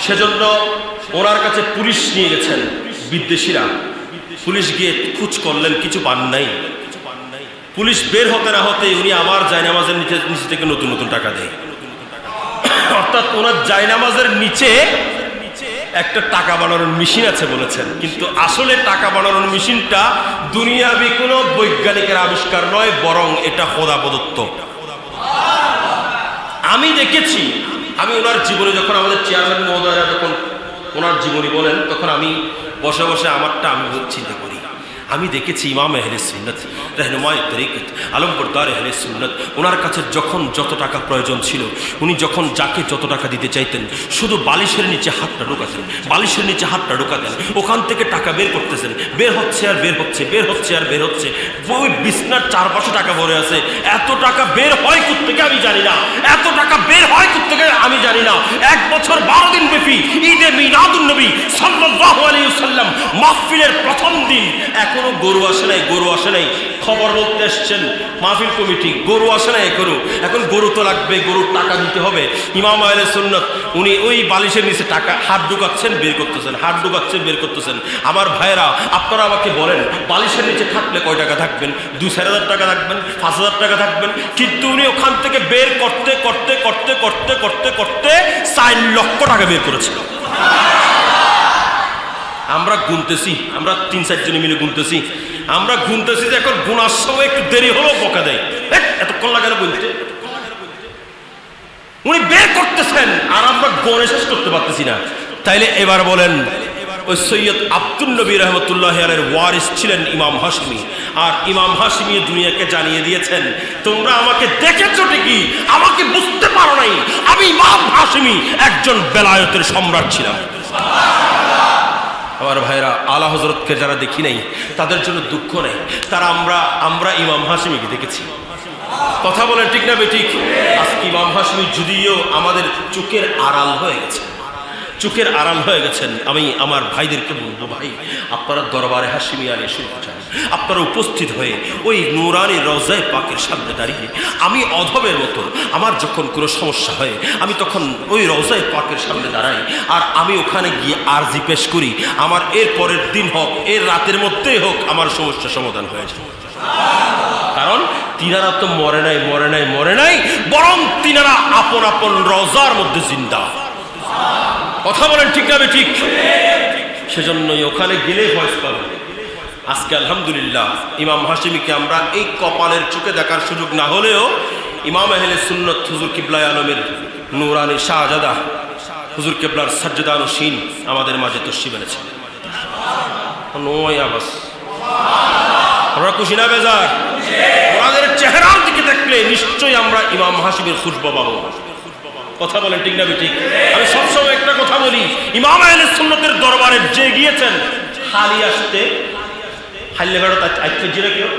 সেজন্য ওনার কাছে পুলিশ নিয়ে গেছেন বিদেশিরা। পুলিশ গিয়ে খুঁজ করলেন, কিছু পান নাই। পুলিশ বের হতে না হতে উনি আবার জায়নামাজের নিচ থেকে নতুন নতুন টাকা দেয়। অর্থাৎ ওনার জায়নামাজের নিচে একটা টাকা বানানোর মেশিন আছে বলেছেন, কিন্তু আসলে টাকা বানানোর মেশিনটা দুনিয়াবি কোনো বৈজ্ঞানিকের আবিষ্কার নয়, বরং এটা খোদা প্রদত্ত। আমি দেখেছি, আমি ওনার জীবনে যখন আমাদের চেয়ারম্যান মহোদয়রা যখন ওনার জীবনী বলেন, তখন আমি বসে বসে আমারটা আমি চিন্তা করি। আমি দেখেছি ইমাম আহলে সুন্নাত रहनुमाए तरीक़त आलमबरदार अहले सुन्नत ওনার কাছে যখন যত টাকা প্রয়োজন ছিল, উনি যখন যাকে যত টাকা দিতে চাইতেন শুধু বালিশের নিচে হাতটা ঢোকাতেন, বালিশের নিচে হাতটা ঢোকাতেন, ওখান থেকে টাকা বের করতেছেন, বের হচ্ছে আর বের হচ্ছে, বের হচ্ছে আর বের হচ্ছে। ওই বিছনার চারপাশে টাকা ভরে আছে। এত টাকা বের হয় কোত্থেকে আমি জানি না, এত টাকা বের হয় কোত্থেকে আমি জানি না। 1 বছর 12 দিন ব্যাপী ঈদে মিলাদুন নবী সাল্লাল্লাহু আলাইহি ওয়াসাল্লাম মাহফিলের প্রথম দিন এখনো গরু আসে নাই, গরু আসে নাই। খবর বলতে এসছেন মাহফিল কমিটি, গরু আসে নাই এখনো, এখন গরু তো লাগবে, গরুর টাকা দিতে হবে। ইমাম আহলে সুন্নাত উনি ওই বালিশের নিচে টাকা হাত ঢুকাচ্ছেন, বের করতেছেন, হাত ঢুকাচ্ছেন, বের করতেছেন। আমার ভাইয়েরা, আপনারা আমাকে বলেন বালিশের নিচে থাকলে কয় টাকা থাকবেন? 2-4,000 টাকা থাকবেন, 5,000 টাকা থাকবেন। কিন্তু উনি ওখান থেকে বের করতে করতে করতে করতে করতে করতে 4 লক্ষ টাকা বের করেছিল। আমরা গুনতেছি, আমরা 3-4 জনে মিলে গুনতেছি, আমরা গুনতেছি যে এখন গুনার সময় একটু দেরি হলো বকা দেয়, এতক্ষণ লাগে না গুনতে। উনি বের করতেছেন আর আমরা গণে শেষ করতে পারতেছি না। তাইলে এবার বলেন, ওই সৈয়দ আব্দুল নবী রহমতুল্লাহ আলাইহির ওয়ারিস ছিলেন ইমাম হাশমি, আর ইমাম হাশমি দুনিয়াকে জানিয়ে দিয়েছেন, তোমরা আমাকে দেখেছো ঠিকই, আমাকে বুঝতে পারো নাই, আমি ইমাম হাশমি একজন বেলায়েতের সম্রাট ছিলাম। আমার ভাইরা, আলা হযরতকে যারা দেখি নাই তাদের জন্য দুঃখ নেই, তারা আমরা ইমাম হাশমিকে দেখেছি। কথা বলেন ঠিক না বেঠিক? আজকে ইমাম হাশমি যদিও আমাদের চোখের আড়াল হয়ে গেছে, চোখের আড়াল হয়ে গেছেন। আমি আমার ভাইদেরকে বলবো, ভাই আপনারা দরবারে হাশমি আলী শুনতে চান, আপনারা উপস্থিত হয়ে ওই নূরানী রওজায়ে পাকের সামনে দাঁড়িয়ে, আমি অধমের মতো আমার যখন কোনো সমস্যা হয় আমি তখন ওই রওজায়ে পাকের সামনে দাঁড়াই, আর আমি ওখানে গিয়ে আরজি পেশ করি, আমার এর পরের দিন হোক, এর রাতের মধ্যেই হোক, আমার সমস্যা সমাধান হয়ে যায়। কারণ তিনারা তো মরে নাই, মরে নাই, মরে নাই, বরং তিনারা আপন আপন রওজার মধ্যে জিন্দা। কথা বলেন ঠিক না ঠিক? সেজন্যই ওখানে গেলে ভয়েস পাবেন। আজকে আলহামদুলিল্লাহ ইমাম হাশমিকে আমরা এই কপালের চোখে দেখার সুযোগ না হলেও ইমাম আহলে সুন্নাত হুজুর কিবলায়ে আলমের নূরানী শাহজাদা হুজুর কিবলার সাজ্জাদানুশীন আমাদের মাঝে তশরিফ এনেছেন। নয় আবাস। আমরা খুশি না বেজার? ওনাদের চেহারার দিকে দেখলে নিশ্চয়ই আমরা ইমাম হাশিমের খুশবা পাবো। কথা বলেন ঠিক না ঠিক? আমি সবসময় একটা কথা বলি, ইমাম আহলে সুন্নতের দরবারে যে গিয়েছেন খালি আসতে হাইলে বেড়ো আজকে জিরে কেউ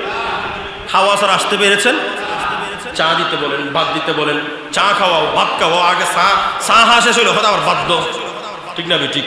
খাওয়া আসার আসতে পেরেছেন? চা দিতে বলেন, ভাত দিতে বলেন, চা খাওয়াও, ভাত খাওয়াও, আগে চা শেষ হইলো হয়তো আবার ভাত দাও। ঠিক না ঠিক?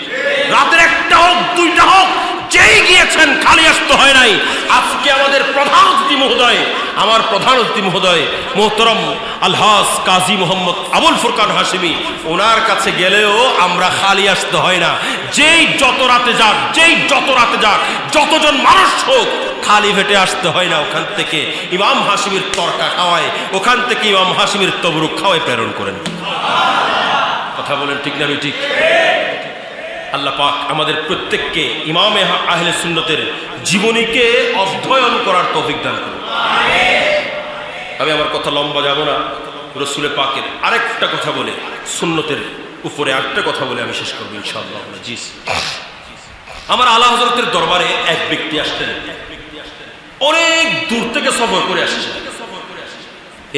রাতের একটা হোক দুইটা হোক যেই গিয়েছেন খালি আসতে হয় নাই। আজকে আমাদের প্রধান অতিথি মহোদয়, আমার প্রধান অতিথি মহোদয় মোহতরম আলহাজ কাজী মোহাম্মদ আবুল ফুরকান হাশিমি, ওনার কাছে গেলেও আমরা খালি আসতে হয় না। যেই যত রাতে যাক, যেই যত রাতে যাক, যতজন মানুষ হোক খালি ভেটে আসতে হয় না। ওখান থেকে ইমাম হাশিমির তরকা খাওয়ায়, ওখান থেকে ইমাম হাশিমির তবরুক খাওয়ায় প্রেরণ করেন। কথা বলেন ঠিক না ঠিক? আল্লাহ পাক আমাদের প্রত্যেককে ইমামে আহলে সুন্নতের জীবনীকে অধ্যয়ন করার তৌফিক দান করুন। আমি আমার কথা লম্বা যাব না, রসুলের পাকের আরেকটা কথা বলে, সুন্নতের উপরে আরেকটা কথা বলে আমি শেষ করবো ইনশাআল্লাহ। জি, আমার আলা হযরতের দরবারে এক ব্যক্তি আসতেন, অনেক দূর থেকে সফর করে আসছেন।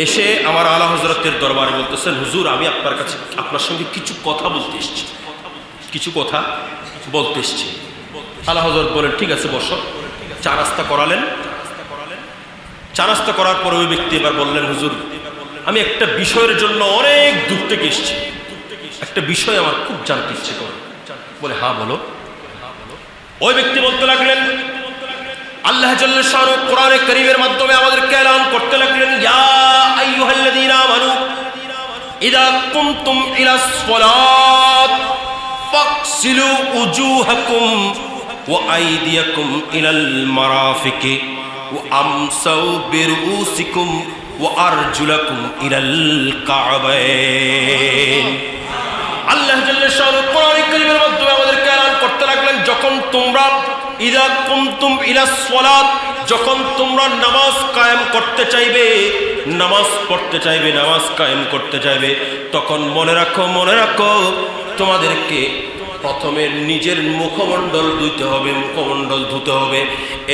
এসে আমার আলা হযরতের দরবারে বলতেছেন, হুজুর আমি আপনার কাছে আপনার সঙ্গে কিছু কথা বলতে এসেছি, কিছু কথা বলতে এসেছি। আলা হযরত বলেন ঠিক আছে বসো। চা নাস্তা করালেন। চা নাস্তা করার পরে ওই ব্যক্তি এবার বললেন, হুজুর আমি একটা বিষয়ের জন্য অনেক দূর থেকে এসেছি, একটা বিষয় আমার খুব জানতে ইচ্ছে করে। বলে হ্যাঁ বলো। ওই ব্যক্তি বলতে লাগলেন, আল্লাহ জাল্লা শানু কোরআনে কারীমের মাধ্যমে আমাদেরকে এলান করতে লাগলেন, ইয়া আইয়ুহাল্লাযীনা আমানু ইযা কুমতুম ইলাস সালাত ফাগসিলু উজুহাকুম ওয়া আইদিয়াকুম ইলাল মারাফিকি ওয়া আমসাউ বিরুসিকুম ওয়া আরজুলাকুম ইলাল কাবাইন। আল্লাহ জাল্লা শানু কোরআনে কারীমের মাধ্যমে আমাদেরকে এলান করতে লাগলেন, যখন তোমরা ইযা কুমতুম ইলাস সালাত, যখন তোমরা নামাজ কায়েম করতে চাইবে, নামাজ পড়তে চাইবে, নামাজ কায়েম করতে চাইবে, তখন মনে রাখো তোমাদেরকে প্রথমে নিজের মুখমণ্ডল ধুইতে হবে, মুখমণ্ডল ধুতে হবে,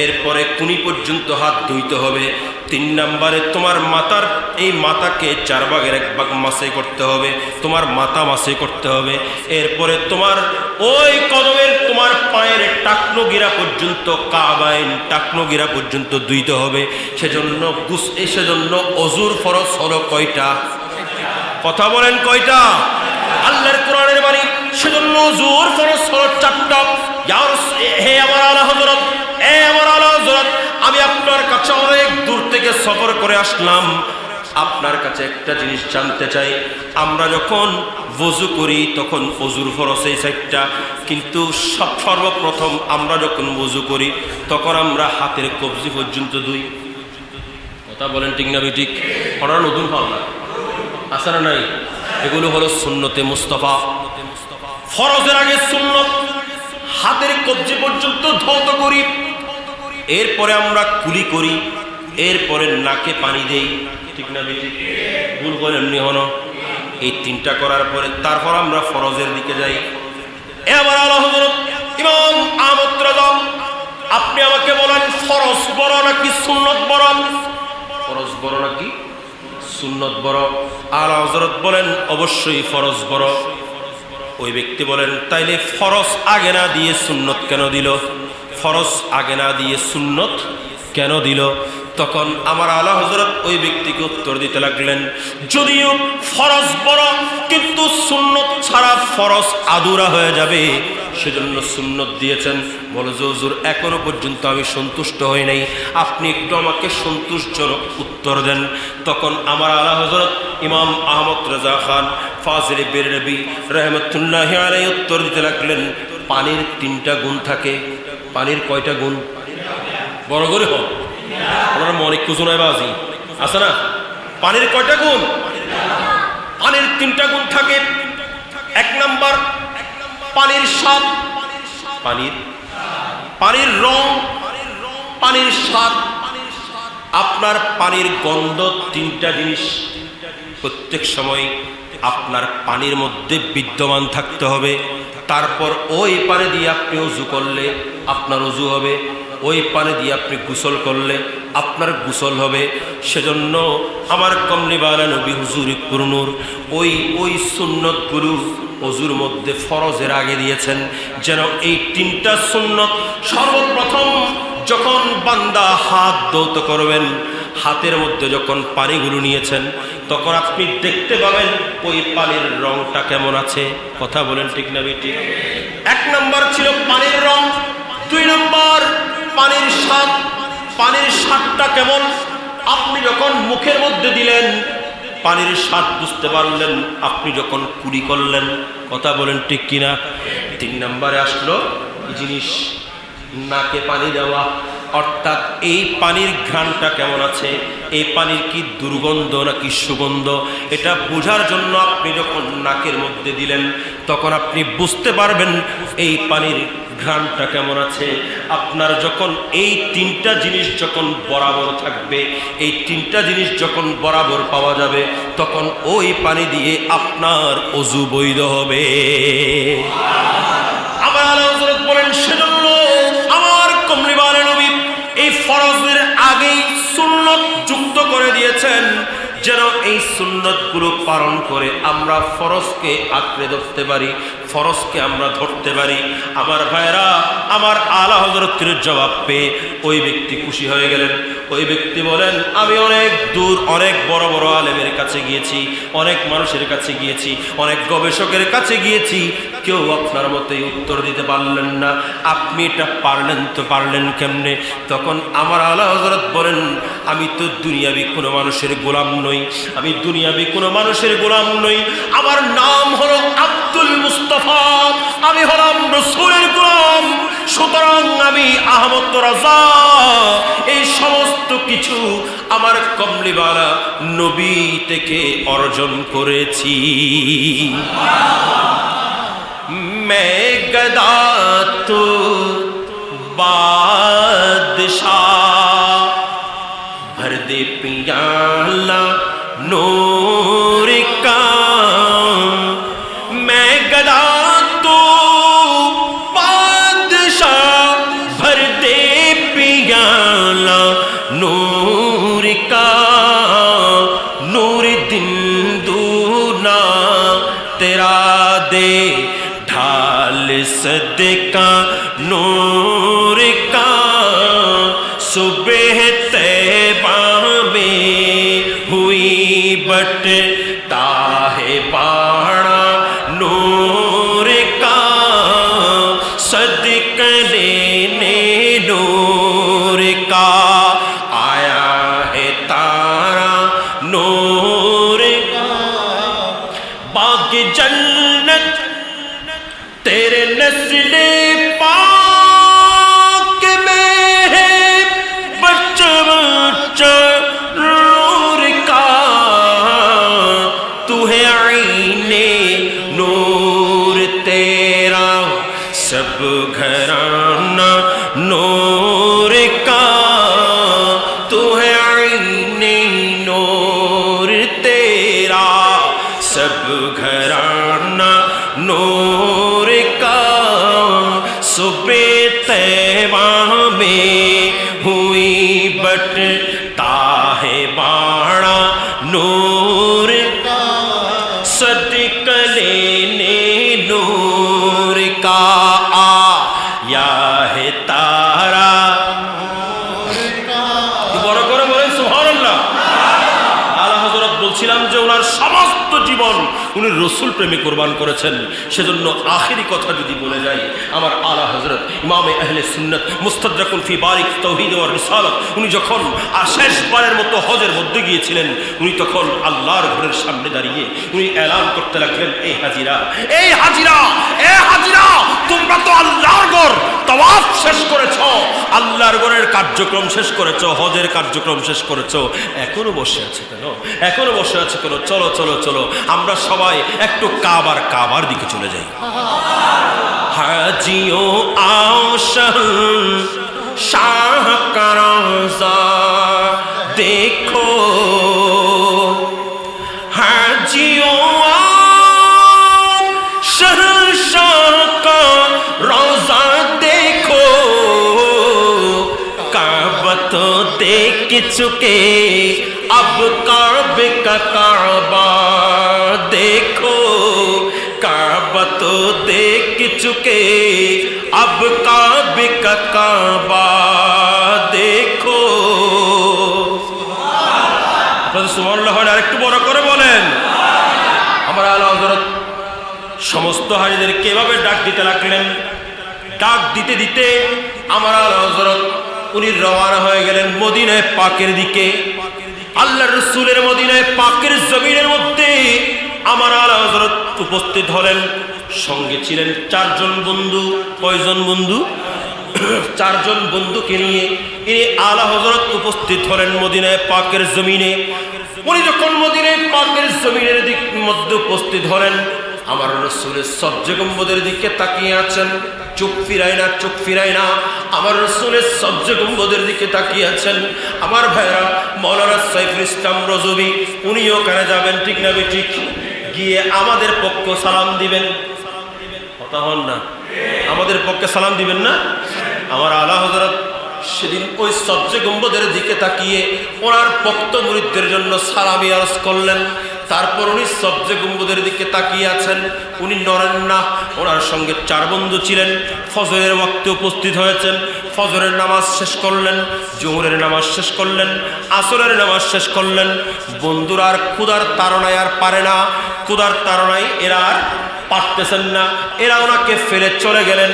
এরপরে কুনি পর্যন্ত হাত ধুইতে হবে। 3 নম্বরে তোমার মাথার এই মাথাকে 4 ভাগের 1 ভাগ মাসে করতে হবে, তোমার মাথা মাসে করতে হবে। এরপরে তোমার ওই কদমের তোমার পায়ের টাকনোগিরা পর্যন্ত, কাবাইন টাকনোগিরা পর্যন্ত ধুইতে হবে। সেজন্য অজুর ফরজ হলো কয়টা? কথা বলেন কয়টা? আল্লাহর কোরআনের বাণী, সেজন্য অজুর ফরজ হলো 4টা। হে আমার আলা হযরত, আমি আপনার কাছে অনেক দূর থেকে সফর করে আসলাম, আপনার কাছে একটা জিনিস জানতে চাই। আমরা যখন ওযু করি তখন অজুর ফরজ এই 4টা, কিন্তু সর্বপ্রথম আমরা যখন ওযু করি তখন আমরা হাতের কবজি পর্যন্ত ধুই। কথা বলেন ঠিক না ঠিক? ওরা নতুন পাওনা আছে না নাই? এগুলো হলো সুন্নতে মুস্তাফা। ফরজের আগে সুন্নত হাতের কবজি পর্যন্ত ধৌত করি, এরপরে আমরা কুলি করি, এরপরে নাকে পানি দেই। ঠিক না ঠিক? ভুল করে এমনি হলো। এই 3টা করার পরে তারপর আমরা ফরজের দিকে যাই। এবার আলা হযরত ইমাম আহমদ রাজা, আপনি আমাকে বলেন ফরজ বড় নাকি সুন্নত বড়? ফরজ বড় নাকি সুন্নত বড়? আলা হযরত বলেন অবশ্যই ফরজ বড়। ওই ব্যক্তি বলেন, তাইলে ফরজ আগে না দিয়ে সুন্নত কেন দিল? ফরজ আগে না দিয়ে সুন্নত কেন দিল? তখন আমার আলা হযরত ওই ব্যক্তিকে উত্তর দিতে লাগলেন, যদিও ফরজ বড় কিন্তু সুন্নত ছাড়া ফরজ আধুরা হয়ে যাবে, সেজন্য সুন্নত দিয়েছেন। বলে যে হুজুর এখনো পর্যন্ত আমি সন্তুষ্ট হই নাই, আপনি একটু আমাকে সন্তুষ্টজনক উত্তর দেন। তখন আমার আলা হযরত ইমাম আহমদ রাজা খান ফাজিল বেরলভী রাহমাতুল্লাহি আলাইহি উত্তর দিতে লাগলেন, পানির 3টা গুণ থাকে। পানির কয়টা গুণ? বড় করে হোক, ওনার মনে কুজুনায় বাজি আছে না? পানির কয়টা গুণ? পানির 3টা গুণ থাকে। 1 নাম্বার পানির স্বাদ, পানির রং, পানির স্বাদ, আপনার পানির গন্ধ। 3টা জিনিস প্রত্যেক সময় আপনার পানির মধ্যে বিদ্যমান থাকতে হবে। তারপর ওই পানি দিয়ে আপনি ওযু করলে আপনার ওযু হবে, ওই পানি দিয়ে আপনি গোসল করলে আপনার গোসল হবে। সেজন্য আমার কমলিওয়ালা নবী হুজুর কুরনুর ওই সুন্নতগুলো ওযুর মধ্যে ফরজের আগে দিয়েছেন, যেন এই তিনটা সুন্নত সর্বপ্রথম যখন বান্দা হাত ধৌত করবেন, হাতের মধ্যে যখন পানিগুলো নিয়েছেন, তখন আপনি দেখতে পাবেন ওই পানির রংটা কেমন আছে। কথা বলেন ঠিক না বেটি? এক নম্বর ছিল পানির রং, দুই নম্বর পানির স্বাদ। পানির স্বাদটা কেমন? আপনি যখন মুখের মধ্যে দিলেন পানির স্বাদ বুঝতে পারলেন আপনি যখন কুলি করলেন। কথা বলেন ঠিক কিনা? তিন নম্বরে আসলো এই জিনিস, নাকে পানি দেওয়া, অর্থাৎ এই পানির ঘ্রাণটা কেমন আছে, এই পানির কি দুর্গন্ধ নাকি সুগন্ধ, এটা বোঝার জন্য আপনি যখন নাকের মধ্যে দিলেন তখন আপনি বুঝতে পারবেন এই পানির ঘ্রাণটা কেমন আছে। আপনার যখন এই তিনটা জিনিস যখন বরাবর থাকবে, এই তিনটা জিনিস যখন বরাবর পাওয়া যাবে, তখন ওই পানি দিয়ে আপনার ওযু বৈধ হবে। আমার আল্লাহ হযরত বলেন, সেজন্য আমার কমলিওয়ালা নবী এই ফরজের আগেই সুন্নত যুক্ত করে দিয়েছেন, যেন এই সুন্নতগুলো পালন করে আমরা ফরজকে আঁকড়ে ধরতে পারি, ফরজকে আমরা ধরতে পারি। আমার ভাইরা, আমার আলা হযরতের জবাব পেয়ে ওই ব্যক্তি খুশি হয়ে গেলেন। ওই ব্যক্তি বলেন, আমি অনেক দূর অনেক বড় বড় আলেমের কাছে গিয়েছি, অনেক মানুষের কাছে গিয়েছি, অনেক গবেষকের কাছে গিয়েছি, কেউ আপনার মতোই উত্তর দিতে পারলেন না। আপনি এটা পারলেন তো পারলেন কেমনে? তখন আমার আলা হযরত বলেন, আমি তো দুনিয়াবি কোনো মানুষের গোলাম নই, আমি দুনিয়াবি কোনো মানুষের গোলাম নই। আমার নাম হলো আব্দুল মুস্তাফা, আমি হলাম রাসূলের গোলাম। সুতরাং আমি আহমদ রাজা এই সমস্ত কিছু আমার কমলিওয়ালা নবী থেকে অর্জন করেছি। मैं गदा तो बादशाह, भर दे पियाला नूर का। मैं गदा तो बादशाह, भर दे पियाला नूर का। नूर दिन दूना तेरा दे, ढाल सदका नूर का। सुबह तैबा में हुई बट ताहे बाड़ा नूर का। सदक लेने नूर का आया है तारा नूर का। बाग जन्नत तेरे नस्ले पाक में है, बच्चा बच्चा नूर का। तू है आईने नूर तेरा, सब घराना नूर का। तू है आईने नूर तेरा, सब घराना नूर का। सुबह तैबा में हुई बट ताहे बाड़ा नूर का। सदक लेने नूर का आया है तारा नूर का। बड़ा করে বলেন সুবহানাল্লাহ। আলা হযরত বলছিলাম যে ওনার সমস্ত জীবন উনি রসুল প্রেমে কোরবান করেছেন। সেজন্য আখেরি কথা যদি বলে যাই, আমার আলা হযরত ইমামে আহলে সুন্নাত মুস্তাদরাকুন ফি বারিক তাওহীদ ওয়া রিসালাত, উনি যখন শেষবারের মতো হজের মধ্যে গিয়েছিলেন, উনি তখন আল্লাহর ঘরের সামনে দাঁড়িয়ে উনি এলান করতে লাগলেন, এই হাজিরা, এই হাজিরা, এই হাজিরা, তোমরা তো আল্লাহর ঘর তাওয়াফ শেষ করেছো, আল্লাহর ঘরের কার্যক্রম শেষ করেছো, হজের কার্যক্রম শেষ করেছো, এখনো বসে আছে কেন? এখনো বসে আছে কেন? চলো চলো চলো, আমরা সবাই একটু কাবার দিকে চলে যাই। হাজিও আও শাহ কা রওজা দেখো, হাজিও আও শাহ কা রওজা দেখো। चुके अब काबे का काबा देखो, काबा तो देख चुके अब काबे का काबा देखो। আপনাদের সুবহানাল্লাহ হয় আর একটু বড় করে বলেন। আমার আলা হযরত সমস্ত হাজিদেরকে এভাবে ডাক দিতে লাগলেন। ডাক দিতে দিতে আমার আলা হযরত উনি রওনা হয়ে গেলেন মদিনায়ে পাকের দিকে। আল্লাহর রাসূলের মদিনায়ে পাকের জমিনের মধ্যে আমার আলা হযরত উপস্থিত হলেন। সঙ্গে ছিলেন চারজন বন্ধু। কয়জন বন্ধু? চারজন বন্ধুকে নিয়ে এই আলা হযরত উপস্থিত হলেন মদিনায়ে পাকের জমিনে। উনি যখন মদিনায়ে পাকের জমিনের দিক মধ্যে উপস্থিত হলেন, আমার রাসূলের সবজে গম্বুজের দিকে তাকিয়ে আছেন। চোখ ফিরায় না, চোখ ফিরায় না। আমার রাসূলের সবজে গম্বুজের দিকে তাকিয়ে আছেন। আমার ভাইরা, মাওলানা সাইফুল ইসলাম রজবী উনি ওখানে যাবেন, ঠিক না ঠিক? গিয়ে আমাদের পক্ষে সালাম দিবেন। কথা হন না? আমাদের পক্ষে সালাম দিবেন না? আমার আলা হযরত সেদিন ওই সবজে গম্বুজের দিকে তাকিয়ে ওনার ভক্ত মুরিদদের জন্য সালামি আরজ করলেন। তারপর উনি সবজে গম্বুজের দিকে তাকিয়ে আছেন, উনি নড়েন না। ওনার সঙ্গে চার বন্ধু ছিলেন। ফজরের ওয়াক্তে উপস্থিত হয়েছেন। ফজরের নামাজ শেষ করলেন, জোহরের নামাজ শেষ করলেন, আসরের নামাজ শেষ করলেন। বন্ধুরা আর ক্ষুধার তাড়নায় আর পারে না, ক্ষুধার তাড়নায় এরা আর পারতেছেন না। এরা ওনাকে ফেলে চলে গেলেন।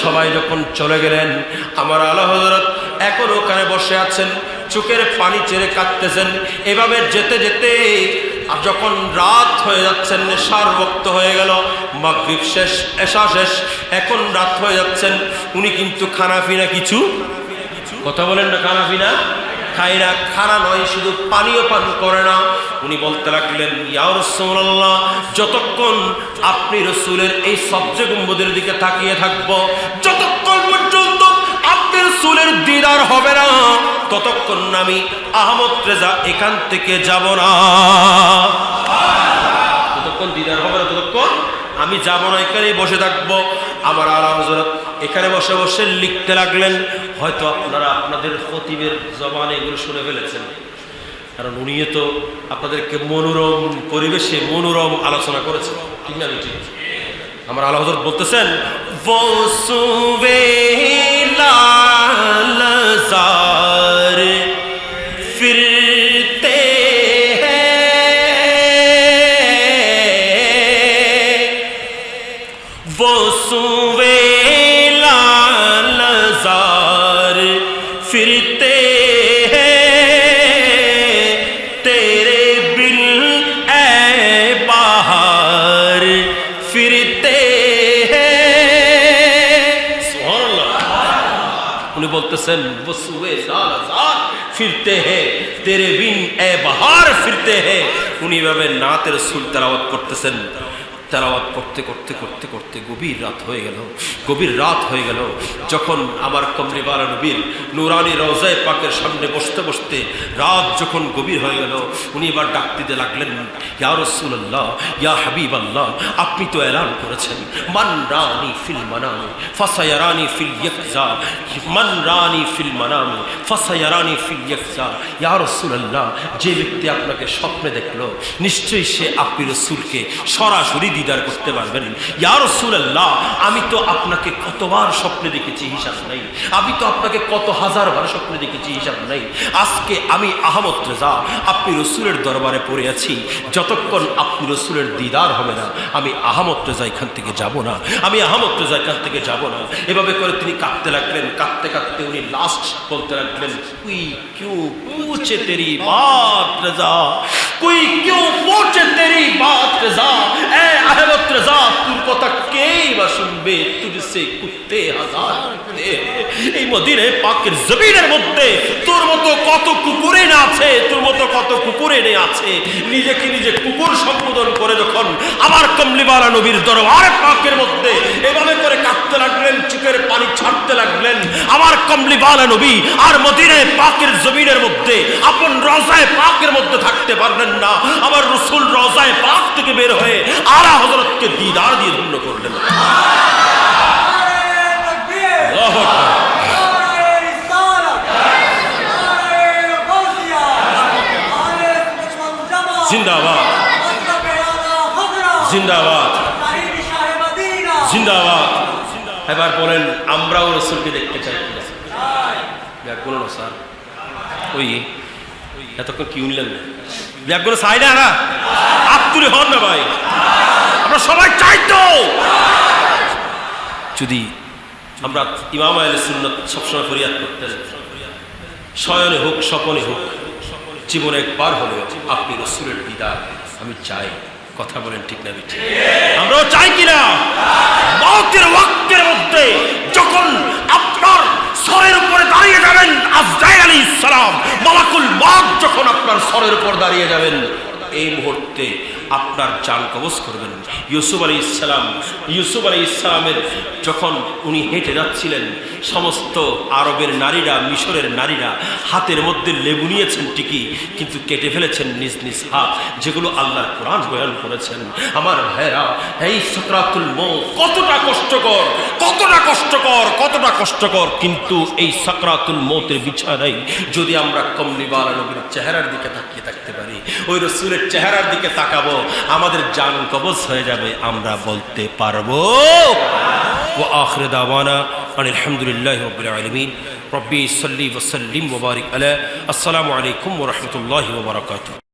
সবাই যখন চলে গেলেন, আমার আলা হযরত এখন ওখানে বসে আছেন, চোখের পানি ছেড়ে কাঁদতেছেন। এভাবে যেতে যেতে আর যখন রাত হয়ে যাচ্ছেন, নেশার ওয়াক্ত হয়ে গেল, মাগরিব শেষ, এশা শেষ, এখন রাত হয়ে যাচ্ছেন। উনি কিন্তু খানা পিনা কিছু, কথা বলেন না, খানা পিনা খায় না। খানা নয়, শুধু পানিও পান করে না। উনি বলতে লাগলেন, ইয়া রাসূলুল্লাহ, যতক্ষণ আপনি রাসূলের এই সবজে গম্বুজের দিকে তাকিয়ে থাকবো, যতক্ষণ পর্যন্ত আপনি রাসূলের দিদার হবে না, ততক্ষণ আমি আহমদ রেজা এখান থেকে যাব না। যতক্ষণ দিদার হবে না ততক্ষণ আমি যাব না, এখানেই বসে থাকবো। আমার আলা হযরত এখানে বসে বসে লিখতে লাগলেন। হয়তো আপনারা আপনাদের খতিবের জবানে এগুলো শুনে ফেলেছেন, কারণ উনি তো আপনাদেরকে মনোরম পরিবেশে মনোরম আলোচনা করেছেন, ঠিক না? ঠিক। আমার আলা হযরত বলতেছেন, वो सुबे लालजार फिरते हैं, वो सुबे लालजार फिरते हैं, तेरे बिन ए बहार फिरते বলতেছেন, বসুয়ে লালজার ফিরতে হে তেরে বিন এ বাহার ফিরতে হে। উনি ভাবে নাতের রাসূল তেলাওয়াত করতেছেন। তেলাওয়াত করতে করতে করতে করতে গভীর রাত হয়ে গেল। গভীর রাত হয়ে গেল যখন আমার কমলিওয়ালা নবীর নুরানি রওজায়ে পাকের সামনে বসতে বসতে রাত যখন গভীর হয়ে গেল, উনি এবার ডাক দিতে লাগলেন, ইয়া রাসূলুল্লাহ, ইয়া হাবিবাল্লাহ, আপনি তো এলান করেছেন, মান রানি ফিল মানামি ফাসায়ারানি ফিল ইয়াকজা, মান রানি ফিল মানামি ফাসায়ারানি ফিল ইয়াকজা। ইয়া রাসূলুল্লাহ, যে ব্যক্তি আপনাকে স্বপ্নে দেখলো, নিশ্চয়ই সে আপনি রাসূলকে সরাসরি দিদার করতে পারবেন। ইয়া রাসূলুল্লাহ, আমি তো আপনাকে কতবার স্বপ্নে দেখেছি হিসাব নাই, আমি তো আপনাকে কত হাজারবার স্বপ্নে দেখেছি হিসাব নাই। আজকে আমি আহমদ রেজা আপনি রাসূলের দরবারে পড়ে আছি, যতক্ষণ আপনি রাসূলের দিদার হবে না আমি আহমদ রেজা এখান থেকে যাব না, আমি আহমদ রেজা এখান থেকে যাব না। এভাবে করে তিনি কাঁদতে লাগলেন। কাঁদতে কাঁদতে উনি লাস্ট বলতে লাগলেন, কুই কিউ পুছে তেরি বাত রেজা, কুই কিউ পুছে তেরি বাত রেজা, এ আহমদ রেজা তোর কথা কেই বা শুনবে, তুঝসে কুত্তে হাজার কুত্তে। এই মদিনায়ে পাকের জমিনের মধ্যে তোর মতো কত কুকুরে না আছে, তোর মতো কত কুকুরে নেই আছে। নিজেকে নিজে কুকুর সম্বোধন করে যখন আমার কমলিওয়ালা নবীর দরবার পাকের মধ্যে এভাবে করে কাঁদতে লাগলেন, চোখের পানি ছাড়তে লাগলেন, আমার কমলিওয়ালা নবী আর মদিনায়ে পাকের জমিনের মধ্যে আপন রওজায়ে পাকের মধ্যে থাকতে পারলেন না। আমার রাসূল রওজায়ে পাক থেকে বের হয়ে আলা হযরতকে দিদার দিয়ে ধন্য করলেন। আল্লাহু আকবার। জিন্দাবাদ জিন্দাবাদ জিন্দাবাদ। এবার বলেন আমরাও রসুলকে দেখতে চাই কিনা? ব্যাগগুলো না স্যার, ওই এতক্ষণ কি নিলেন না? ব্যাগগুলো চাই না না, আত্মুরি হন না ভাই, আমরা সবাই চাই তো। যদি আমরা ইমাম আহলে সুন্নাত সবসময় ফরিয়াদ করতেন, শয়নে হোক স্বপনে হোক, জীবনে একবার হলেও আপনি রসুলের দিদার আমি চাই। কথা বলেন ঠিক না ঠিক? আমরাও চাই কিনা? মওতের ওয়াক্তের মধ্যে যখন আপনার সরের উপরে দাঁড়িয়ে যাবেন আজরাইল আলাইহিস সালাম, মালাকুল মউত যখন আপনার সরের উপর দাঁড়িয়ে যাবেন, এই মুহূর্তে আপনার জান কবজ করবেন। ইউসুফ আলাইহিস সালামের যখন উনি হেঁটে যাচ্ছিলেন, সমস্ত আরবের নারীরা, মিশরের নারীরা হাতের মধ্যে লেবু নিয়েছেন ঠিকই, কিন্তু কেটে ফেলেছেন নিজ নিজ হাত, যেগুলো আল্লাহর কোরআন বয়ান করেছেন। আমার ভাইরা, এই সাকরাতুল মউত কতটা কষ্টকর, কতটা কষ্টকর, কতটা কষ্টকর, কিন্তু এই সাকরাতুল মউতের বিছানায় যদি আমরা কমলিওয়ালা নবীর চেহারার দিকে তাকিয়ে থাকতে পারি, ওই রসুলের চেহারার দিকে তাকাবো, আমাদের জান কবজ হয়ে যাবে, আমরা বলতে পারবো। ওয়া আখির দাওয়ানা আলহামদুলিল্লাহি রাব্বিল আলামিন। রব্বি সাল্লি ওয়া সাল্লিম ওয়া বারিক আলা। আসসালামু আলাইকুম ওয়া রাহমাতুল্লাহি ওয়া বারাকাতুহু।